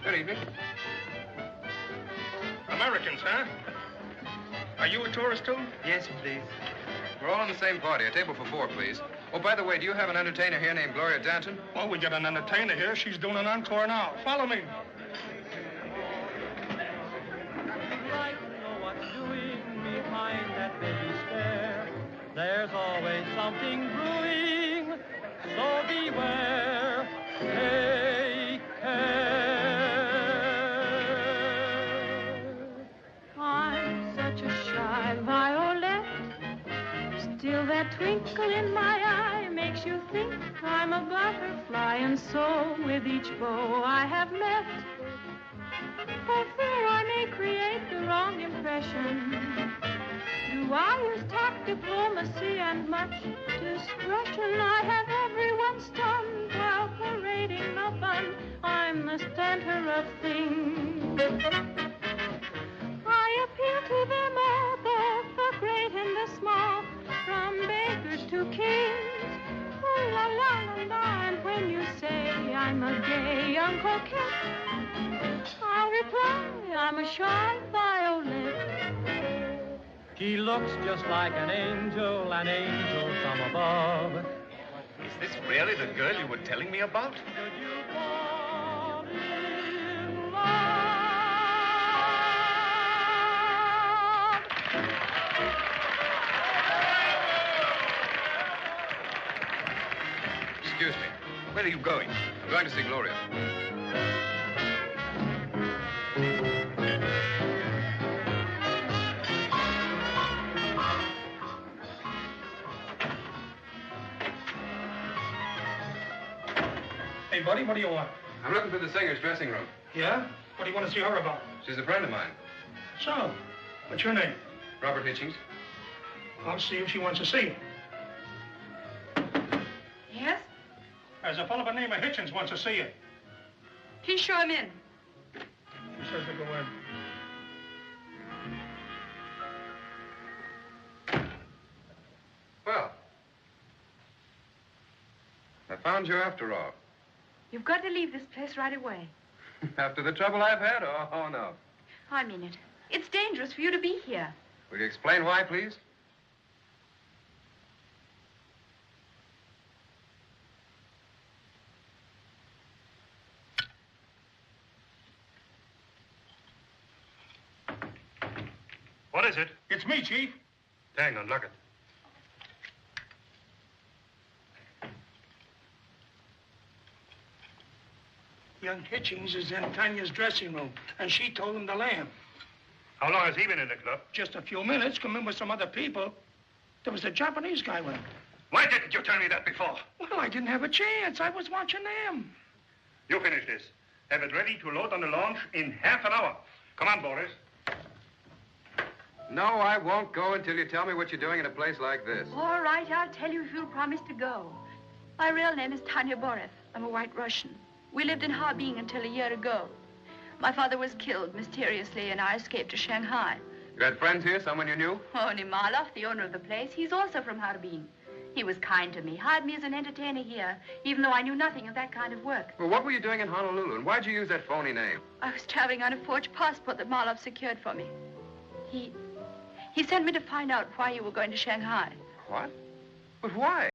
[SPEAKER 7] Good evening.
[SPEAKER 9] Americans, huh? Are you a tourist, too?
[SPEAKER 1] Yes, please.
[SPEAKER 7] We're all in the same party. A table for four, please. Oh, by the way, do you have an entertainer here named Gloria Danton?
[SPEAKER 9] Well, we got an entertainer here. She's doing an encore now. Follow me.
[SPEAKER 15] Behind that baby stare, there's always something brewing, so beware, take care. I'm such a shy violet, still that twinkle in my eye makes you think I'm a butterfly, and so with each beau I have met, for fear I may create the wrong impression, do I use tact, diplomacy, and much discretion? I have everyone stunned while parading the fun. I'm the center of things. I appeal to them all, both the great and the small, from bakers to kings. Oh, la, la, la, la. And when you say I'm a gay young coquette, I'll reply, I'm a shy violet. She looks just like an angel from above.
[SPEAKER 4] Is this really the girl you were telling me about?
[SPEAKER 7] Excuse me. Where are you going? I'm going to see Gloria.
[SPEAKER 9] Hey, buddy, what do you want?
[SPEAKER 7] I'm looking for the singer's dressing room.
[SPEAKER 9] Yeah? What do you want to see her about?
[SPEAKER 7] She's a friend of mine.
[SPEAKER 9] So, what's your name?
[SPEAKER 7] Robert Hitchings.
[SPEAKER 9] I'll see if she wants to see you.
[SPEAKER 8] Yes?
[SPEAKER 9] There's a fellow by the name of Hitchens wants to see you.
[SPEAKER 8] Please show him in.
[SPEAKER 9] She says to go in.
[SPEAKER 7] Well, I found you after all.
[SPEAKER 8] You've got to leave this place right away.
[SPEAKER 7] After the trouble I've had? Oh, no.
[SPEAKER 8] I mean it. It's dangerous for you to be here.
[SPEAKER 7] Will you explain why, please?
[SPEAKER 9] What is it? It's me, Chief.
[SPEAKER 2] Hang on, lock it.
[SPEAKER 9] Young Hitchings is in Tanya's dressing room, and she told him to lamb.
[SPEAKER 2] How long has he been in the club?
[SPEAKER 9] Just a few minutes, come in with some other people. There was a Japanese guy with him.
[SPEAKER 2] Why didn't you tell me that before?
[SPEAKER 9] Well, I didn't have a chance. I was watching them.
[SPEAKER 2] You finish this. Have it ready to load on the launch in half an hour. Come on, Boris.
[SPEAKER 7] No, I won't go until you tell me what you're doing in a place like this.
[SPEAKER 8] All right, I'll tell you if you'll promise to go. My real name is Tanya Borev. I'm a white Russian. We lived in Harbin until a year ago. My father was killed mysteriously, and I escaped to Shanghai.
[SPEAKER 7] You had friends here, someone you knew?
[SPEAKER 8] Oh, Nimalov, the owner of the place, he's also from Harbin. He was kind to me, hired me as an entertainer here, even though I knew nothing of that kind of work.
[SPEAKER 7] Well, what were you doing in Honolulu, and why'd you use that phony name?
[SPEAKER 8] I was traveling on a forged passport that Marlov secured for me. He sent me to find out why you were going to Shanghai.
[SPEAKER 7] What? But why?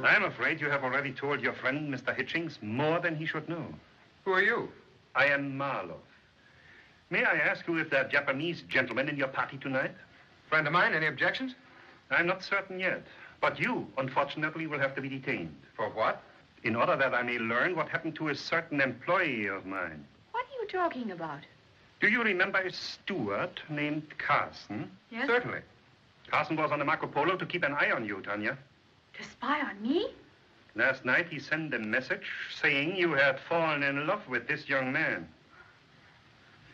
[SPEAKER 2] I'm afraid you have already told your friend, Mr. Hitchings, more than he should know.
[SPEAKER 7] Who are you?
[SPEAKER 2] I am Marlowe. May I ask you if there are Japanese gentlemen in your party tonight?
[SPEAKER 7] Friend of mine, any objections?
[SPEAKER 2] I'm not certain yet. But you, unfortunately, will have to be detained.
[SPEAKER 7] For what?
[SPEAKER 2] In order that I may learn what happened to a certain employee of mine.
[SPEAKER 8] What are you talking about?
[SPEAKER 2] Do you remember a steward named Carson?
[SPEAKER 8] Yes?
[SPEAKER 7] Certainly.
[SPEAKER 2] Carson was on the Marco Polo to keep an eye on you, Tanya.
[SPEAKER 8] To spy on me?
[SPEAKER 2] Last night he sent a message saying you had fallen in love with this young man.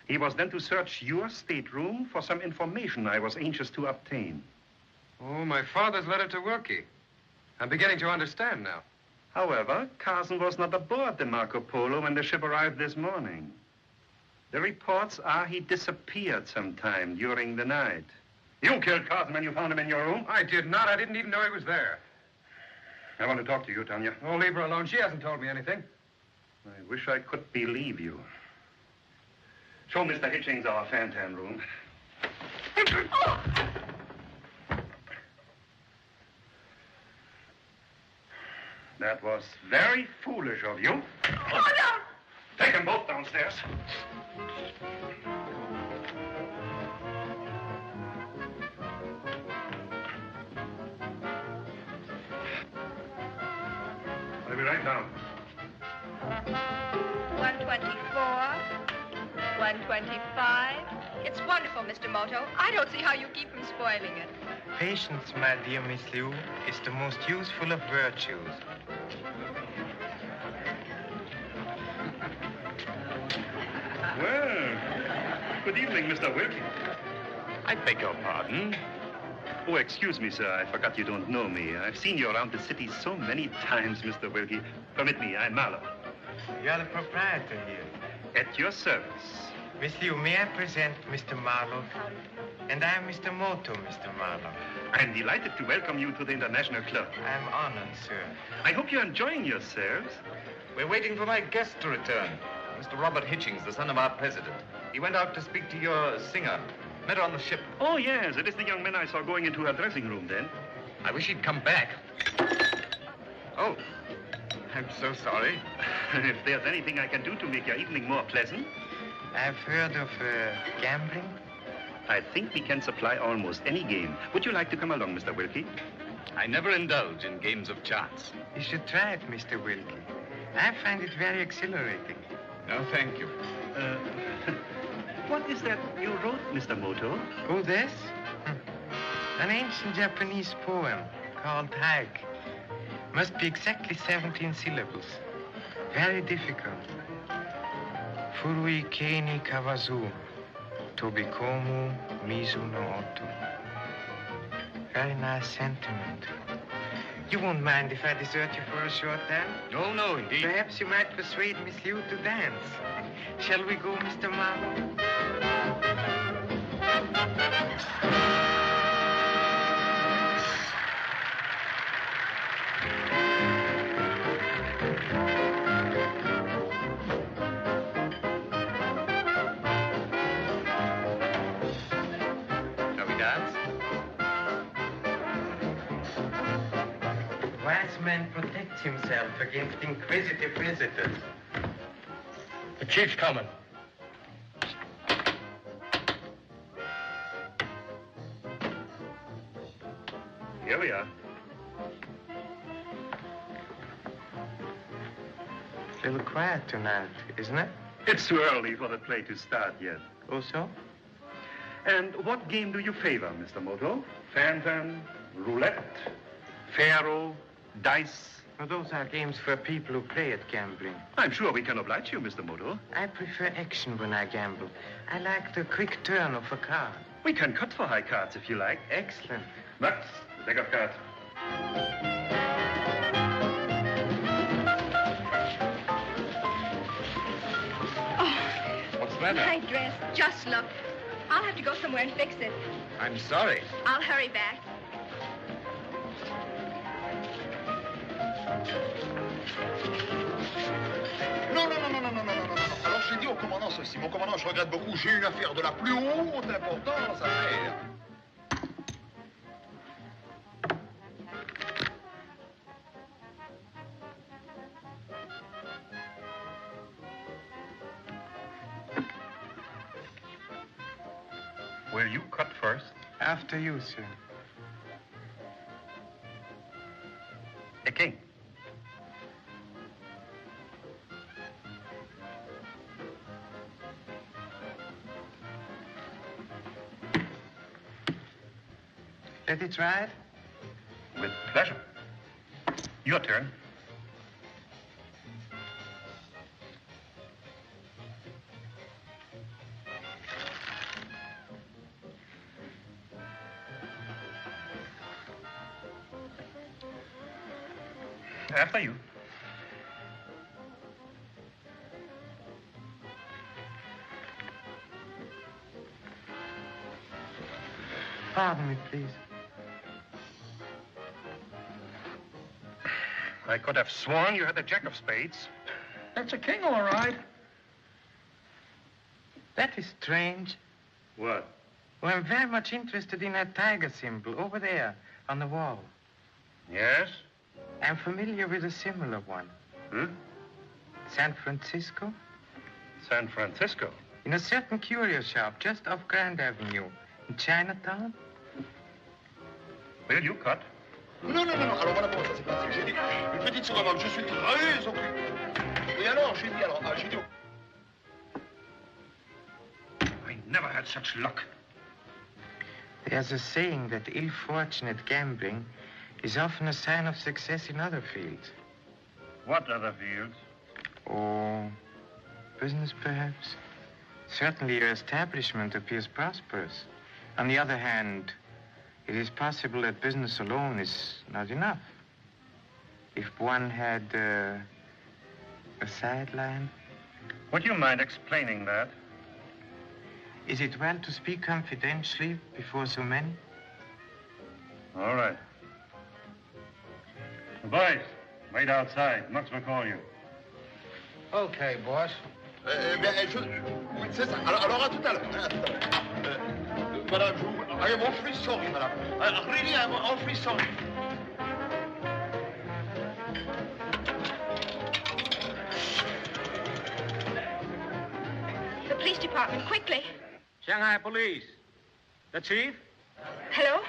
[SPEAKER 2] He was then to search your stateroom for some information I was anxious to obtain.
[SPEAKER 7] Oh, my father's letter to Wilkie. I'm beginning to understand now.
[SPEAKER 2] However, Carson was not aboard the Marco Polo when the ship arrived this morning. The reports are he disappeared sometime during the night. You killed Carson when you found him in your room?
[SPEAKER 7] I did not. I didn't even know he was there.
[SPEAKER 2] I want to talk to you, Tanya.
[SPEAKER 7] Oh, leave her alone. She hasn't told me anything.
[SPEAKER 2] I wish I could believe you. Show Mr. Hitchings our fan-tan room.
[SPEAKER 9] Hey,
[SPEAKER 2] That was very foolish of you. Take them both downstairs. I'll be right down.
[SPEAKER 13] 124. 125. It's wonderful, Mr. Moto. I don't see how you keep from spoiling it.
[SPEAKER 1] Patience, my dear Miss Liu, is the most useful of virtues.
[SPEAKER 16] Well, good evening, Mr. Wilkie.
[SPEAKER 14] I beg your pardon.
[SPEAKER 16] Oh, excuse me, sir. I forgot you don't know me. I've seen you around the city so many times, Mr. Wilkie. Permit me, I'm Marlowe.
[SPEAKER 1] You're the proprietor here.
[SPEAKER 16] At your service.
[SPEAKER 1] Miss Liu, may I present Mr. Marlowe? And I'm Mr. Moto, Mr. Marlowe.
[SPEAKER 16] I'm delighted to welcome you to the International Club.
[SPEAKER 1] I'm honored, sir.
[SPEAKER 16] I hope you're enjoying yourselves.
[SPEAKER 12] We're waiting for my guest to return. Mr. Robert Hitchings, the son of our president. He went out to speak to your singer. Met her on the ship.
[SPEAKER 16] Oh, yes. It is the young man I saw going into her dressing room then.
[SPEAKER 12] I wish he'd come back. Oh, I'm so sorry.
[SPEAKER 16] If there's anything I can do to make your evening more pleasant.
[SPEAKER 1] I've heard of gambling.
[SPEAKER 16] I think we can supply almost any game. Would you like to come along, Mr. Wilkie?
[SPEAKER 12] I never indulge in games of chance.
[SPEAKER 1] You should try it, Mr. Wilkie. I find it very exhilarating.
[SPEAKER 12] No, thank you.
[SPEAKER 16] What is that you wrote, Mr. Moto?
[SPEAKER 1] Oh, this? An ancient Japanese poem called Hike. Must be exactly 17 syllables. Very difficult. Furui keni kawazu, tobikomu mizu no oto. Very nice sentiment. You won't mind if I desert you for a short time?
[SPEAKER 12] No, no, indeed.
[SPEAKER 1] Perhaps you might persuade Miss Liu to dance. Shall we go, Mr. Marlowe?
[SPEAKER 12] Shall we dance?
[SPEAKER 1] A wise man protects himself against inquisitive visitors.
[SPEAKER 3] The chief's coming.
[SPEAKER 16] Here we are.
[SPEAKER 1] A little quiet tonight, isn't it?
[SPEAKER 16] It's too early for the play to start yet.
[SPEAKER 1] Oh, so?
[SPEAKER 16] And what game do you favor, Mr. Moto? Phantom, roulette, faro, dice?
[SPEAKER 1] Well, those are games for people who play at gambling.
[SPEAKER 16] I'm sure we can oblige you, Mr. Moto.
[SPEAKER 1] I prefer action when I gamble. I like the quick turn of a card.
[SPEAKER 16] We can cut for high cards if you like.
[SPEAKER 1] Excellent.
[SPEAKER 16] Max, the deck of cards.
[SPEAKER 12] What's the matter?
[SPEAKER 13] My dress. Just look. I'll have to go somewhere and fix it.
[SPEAKER 12] I'm sorry.
[SPEAKER 13] I'll hurry back.
[SPEAKER 17] Non. Alors j'ai dit au commandant ceci. Mon commandant, je regrette beaucoup. J'ai une affaire de la plus haute importance à faire.
[SPEAKER 16] Will you cut first?
[SPEAKER 1] After you, sir.
[SPEAKER 16] A king.
[SPEAKER 1] Let it ride?
[SPEAKER 16] With pleasure. Your turn. After you.
[SPEAKER 1] Pardon me, please.
[SPEAKER 16] I could have sworn you had the jack of spades.
[SPEAKER 9] That's a king, all right.
[SPEAKER 1] That is strange.
[SPEAKER 16] What?
[SPEAKER 1] Oh, I'm very much interested in that tiger symbol over there on the wall.
[SPEAKER 2] Yes?
[SPEAKER 1] I'm familiar with a similar one.
[SPEAKER 2] Hmm?
[SPEAKER 1] San Francisco?
[SPEAKER 2] San Francisco?
[SPEAKER 1] In a certain curio shop just off Grand Avenue in Chinatown.
[SPEAKER 2] Will you cut?
[SPEAKER 17] Non, non, non, non. Alors voilà comment ça s'est passé. J'ai dit, une petite seconde, je suis très occupé. Et alors, j'ai dit, j'ai dit...
[SPEAKER 14] I never had such luck.
[SPEAKER 1] There's a saying that ill-fortunate gambling is often a sign of success in other fields.
[SPEAKER 2] What other fields?
[SPEAKER 1] Oh, business perhaps. Certainly your establishment appears prosperous. On the other hand, it is possible that business alone is not enough. If one had a sideline.
[SPEAKER 2] Would you mind explaining that?
[SPEAKER 1] Is it well to speak confidentially before so many?
[SPEAKER 2] All right. Boys, wait outside. Max will call you.
[SPEAKER 3] Okay, boss.
[SPEAKER 17] Oui, c'est ça. Alors à tout à l'heure. Hein, à tout à l'heure. Madame, I am awfully sorry, madame. Really, I am awfully sorry.
[SPEAKER 13] The police department, quickly.
[SPEAKER 5] Shanghai Police. The chief?
[SPEAKER 13] Hello?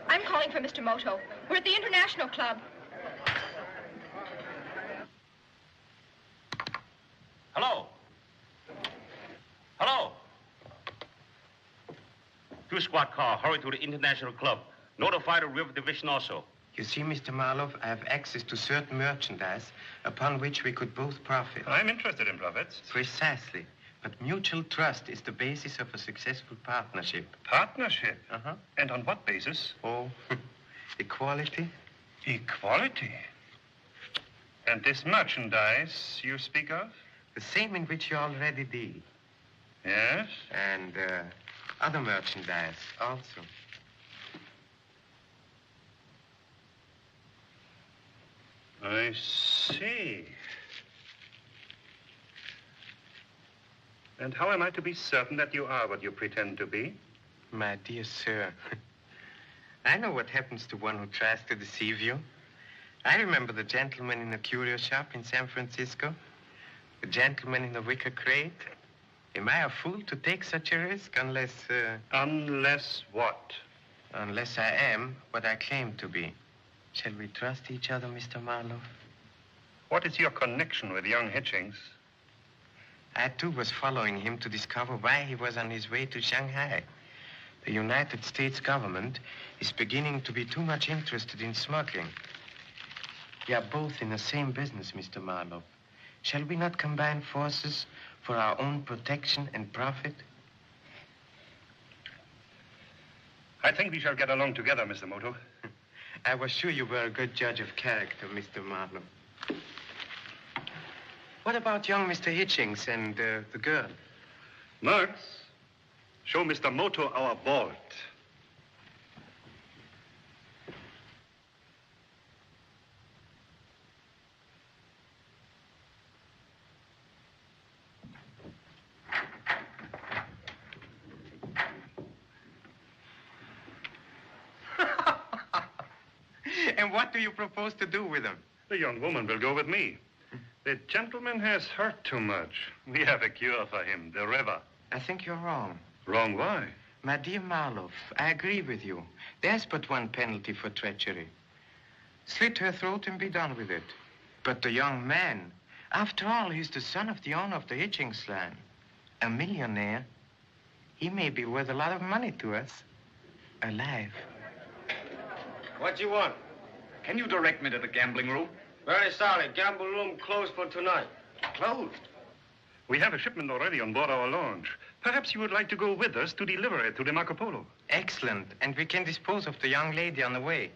[SPEAKER 13] I'm calling for Mr. Moto. We're at the International Club.
[SPEAKER 14] Hello? Hello? 2 squad car, hurry to the International Club. Notify the River Division also.
[SPEAKER 1] You see, Mr. Marlowe, I have access to certain merchandise upon which we could both profit.
[SPEAKER 2] I'm interested in profits.
[SPEAKER 1] Precisely. But mutual trust is the basis of a successful partnership.
[SPEAKER 2] Partnership?
[SPEAKER 1] Uh-huh.
[SPEAKER 2] And on what basis?
[SPEAKER 1] Oh, equality.
[SPEAKER 2] Equality? And this merchandise you speak of?
[SPEAKER 1] The same in which you already deal.
[SPEAKER 2] Yes?
[SPEAKER 1] And other merchandise also.
[SPEAKER 2] I see. And how am I to be certain that you are what you pretend to be?
[SPEAKER 1] My dear sir, I know what happens to one who tries to deceive you. I remember the gentleman in the curio shop in San Francisco. The gentleman in the wicker crate. Am I a fool to take such a risk unless...
[SPEAKER 2] Unless what?
[SPEAKER 1] Unless I am what I claim to be. Shall we trust each other, Mr. Marlowe?
[SPEAKER 2] What is your connection with young Hitchings?
[SPEAKER 1] I, too, was following him to discover why he was on his way to Shanghai. The United States government is beginning to be too much interested in smuggling. We are both in the same business, Mr. Marlowe. Shall we not combine forces for our own protection and profit?
[SPEAKER 2] I think we shall get along together, Mr. Moto.
[SPEAKER 1] I was sure you were a good judge of character, Mr. Marlowe. What about young Mr. Hitchings and the girl?
[SPEAKER 2] Marx, show Mr. Moto our vault.
[SPEAKER 1] And what do you propose to do with them?
[SPEAKER 2] The young woman will go with me. The gentleman has hurt too much. We have a cure for him, the river.
[SPEAKER 1] I think you're wrong.
[SPEAKER 2] Wrong why?
[SPEAKER 1] My dear Marlowe, I agree with you. There's but one penalty for treachery. Slit her throat and be done with it. But the young man, after all, he's the son of the owner of the Hitchings land. A millionaire. He may be worth a lot of money to us. Alive.
[SPEAKER 3] What do you want?
[SPEAKER 12] Can you direct me to the gambling room?
[SPEAKER 3] Very sorry. Gamble room closed for tonight.
[SPEAKER 12] Closed?
[SPEAKER 2] We have a shipment already on board our launch. Perhaps you would like to go with us to deliver it to the Marco Polo.
[SPEAKER 1] Excellent. And we can dispose of the young lady on the way.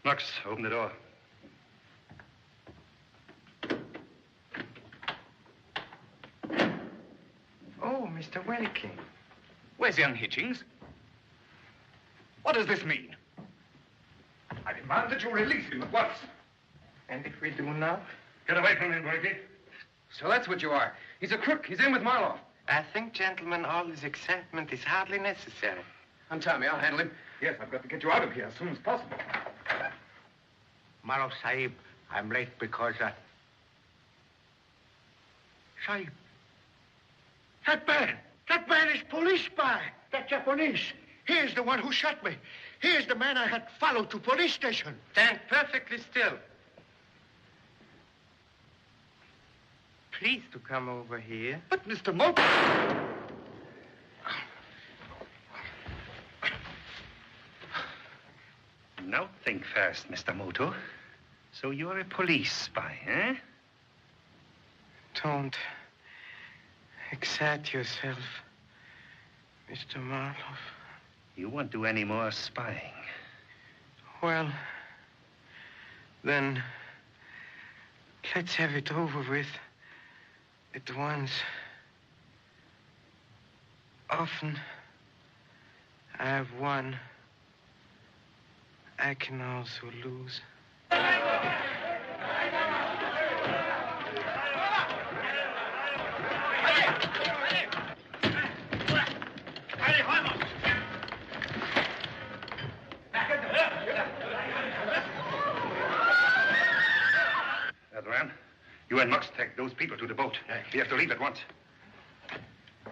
[SPEAKER 2] Max, open the door.
[SPEAKER 1] Oh, Mr. Welke.
[SPEAKER 12] Where's young Hitchings? What does this mean? I demand that you release him at once.
[SPEAKER 1] And if we do now?
[SPEAKER 2] Get away from him, Berkey.
[SPEAKER 7] So that's what you are. He's a crook. He's in with Marlowe.
[SPEAKER 1] I think, gentlemen, all this excitement is hardly necessary.
[SPEAKER 7] Untie me. I'll handle him.
[SPEAKER 16] Yes, I've got to get you out of here as soon as possible.
[SPEAKER 10] Maro Sahib, I'm late because,
[SPEAKER 3] Sahib, that man is police spy. That Japanese. He is the one who shot me. He is the man I had followed to police station.
[SPEAKER 1] Stand perfectly still. Please to come over here.
[SPEAKER 3] But, Mr. Moto...
[SPEAKER 2] Now think fast, Mr. Moto. So you're a police spy, eh?
[SPEAKER 1] Don't excite yourself, Mr. Marlowe.
[SPEAKER 2] You won't do any more spying.
[SPEAKER 1] Well, then, let's have it over with at once. Often I have won. I can also lose.
[SPEAKER 2] Adran, you and Mux take those people to the boat. We have to leave at once.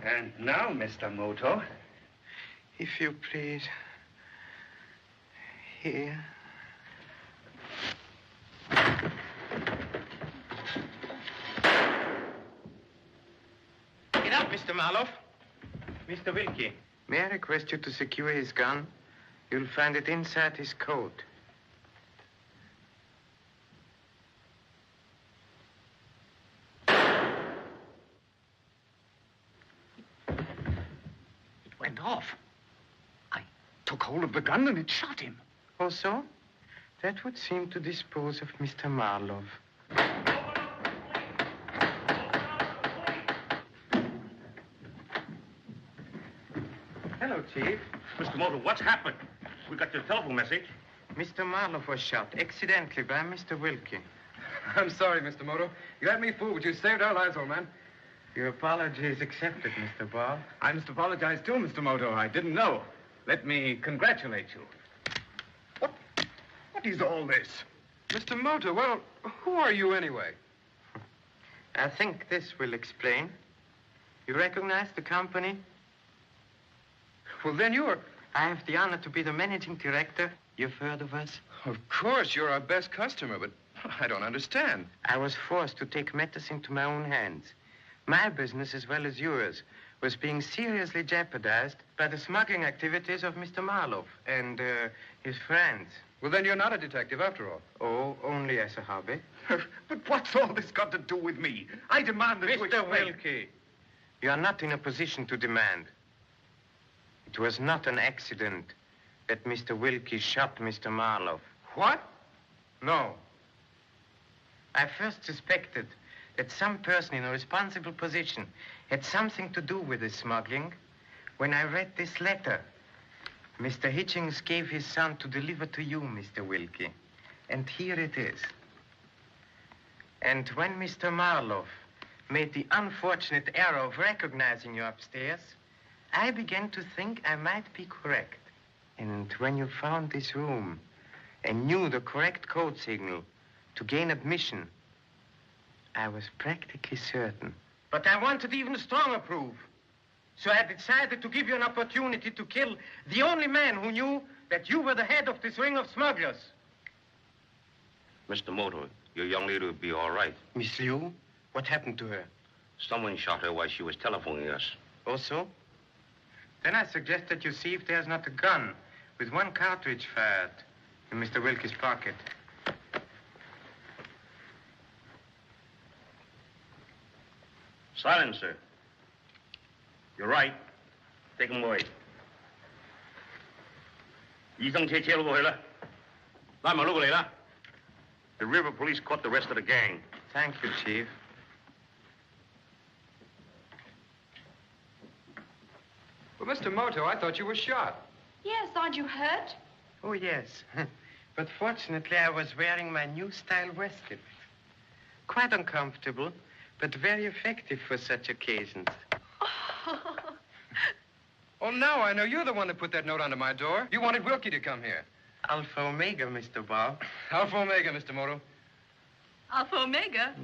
[SPEAKER 2] And now, Mr. Moto.
[SPEAKER 1] If you please. Here. Get up, Mr. Marlowe. Mr. Wilkie. May I request you to secure his gun? You'll find it inside his coat.
[SPEAKER 3] It went off. I took hold of the gun and it shot him.
[SPEAKER 1] Oh, so? That would seem to dispose of Mr. Marlowe. Hello, Chief.
[SPEAKER 14] Mr. Moto, what's happened? We got your telephone message.
[SPEAKER 1] Mr. Marlowe was shot accidentally by Mr. Wilkie.
[SPEAKER 7] I'm sorry, Mr. Moto. You had me fooled, but you saved our lives, old man.
[SPEAKER 1] Your apology is accepted, Mr. Ball.
[SPEAKER 7] I must apologize too, Mr. Moto. I didn't know. Let me congratulate you.
[SPEAKER 3] What is all this?
[SPEAKER 7] Mr. Moto, well, who are you anyway?
[SPEAKER 1] I think this will explain. You recognize the company?
[SPEAKER 7] Well, then you're...
[SPEAKER 1] I have the honor to be the managing director. You've heard of us?
[SPEAKER 7] Of course, you're our best customer, but I don't understand.
[SPEAKER 1] I was forced to take matters into my own hands. My business, as well as yours, was being seriously jeopardized by the smuggling activities of Mr. Marlowe and his friends.
[SPEAKER 7] Well, then you're not a detective after all.
[SPEAKER 1] Oh, only as a hobby.
[SPEAKER 3] But what's all this got to do with me? I demand that you
[SPEAKER 1] Mr.
[SPEAKER 3] explain.
[SPEAKER 1] Wilkie, you are not in a position to demand. It was not an accident that Mr. Wilkie shot Mr. Marlowe.
[SPEAKER 3] What?
[SPEAKER 1] No. I first suspected that some person in a responsible position had something to do with this smuggling when I read this letter. Mr. Hitchings gave his son to deliver to you, Mr. Wilkie. And here it is. And when Mr. Marlowe made the unfortunate error of recognizing you upstairs, I began to think I might be correct. And when you found this room and knew the correct code signal to gain admission, I was practically certain. But I wanted even stronger proof. So I decided to give you an opportunity to kill the only man who knew that you were the head of this ring of smugglers.
[SPEAKER 14] Mr. Moto, your young lady will be all right.
[SPEAKER 1] Miss Liu? What happened to her?
[SPEAKER 14] Someone shot her while she was telephoning us.
[SPEAKER 1] Oh, so? Then I suggest that you see if there's not a gun with one cartridge fired in Mr. Wilkie's pocket.
[SPEAKER 14] Silence, sir. You're right. Take him away. 醫生車車過去啦，拉埋攞過嚟啦。The river police caught the rest of the gang.
[SPEAKER 1] Thank you, Chief.
[SPEAKER 7] Well, Mr. Moto, I thought you were shot.
[SPEAKER 8] Yes, aren't you hurt?
[SPEAKER 1] Oh, yes. But fortunately, I was wearing my new style waistcoat. Quite uncomfortable, but very effective for such occasions.
[SPEAKER 8] Oh,
[SPEAKER 7] Oh, now I know you're the one that put that note under my door. You wanted Wilkie to come here.
[SPEAKER 1] Alpha Omega, Mr. Bob.
[SPEAKER 7] Alpha Omega, Mr. Moto.
[SPEAKER 8] Alpha Omega?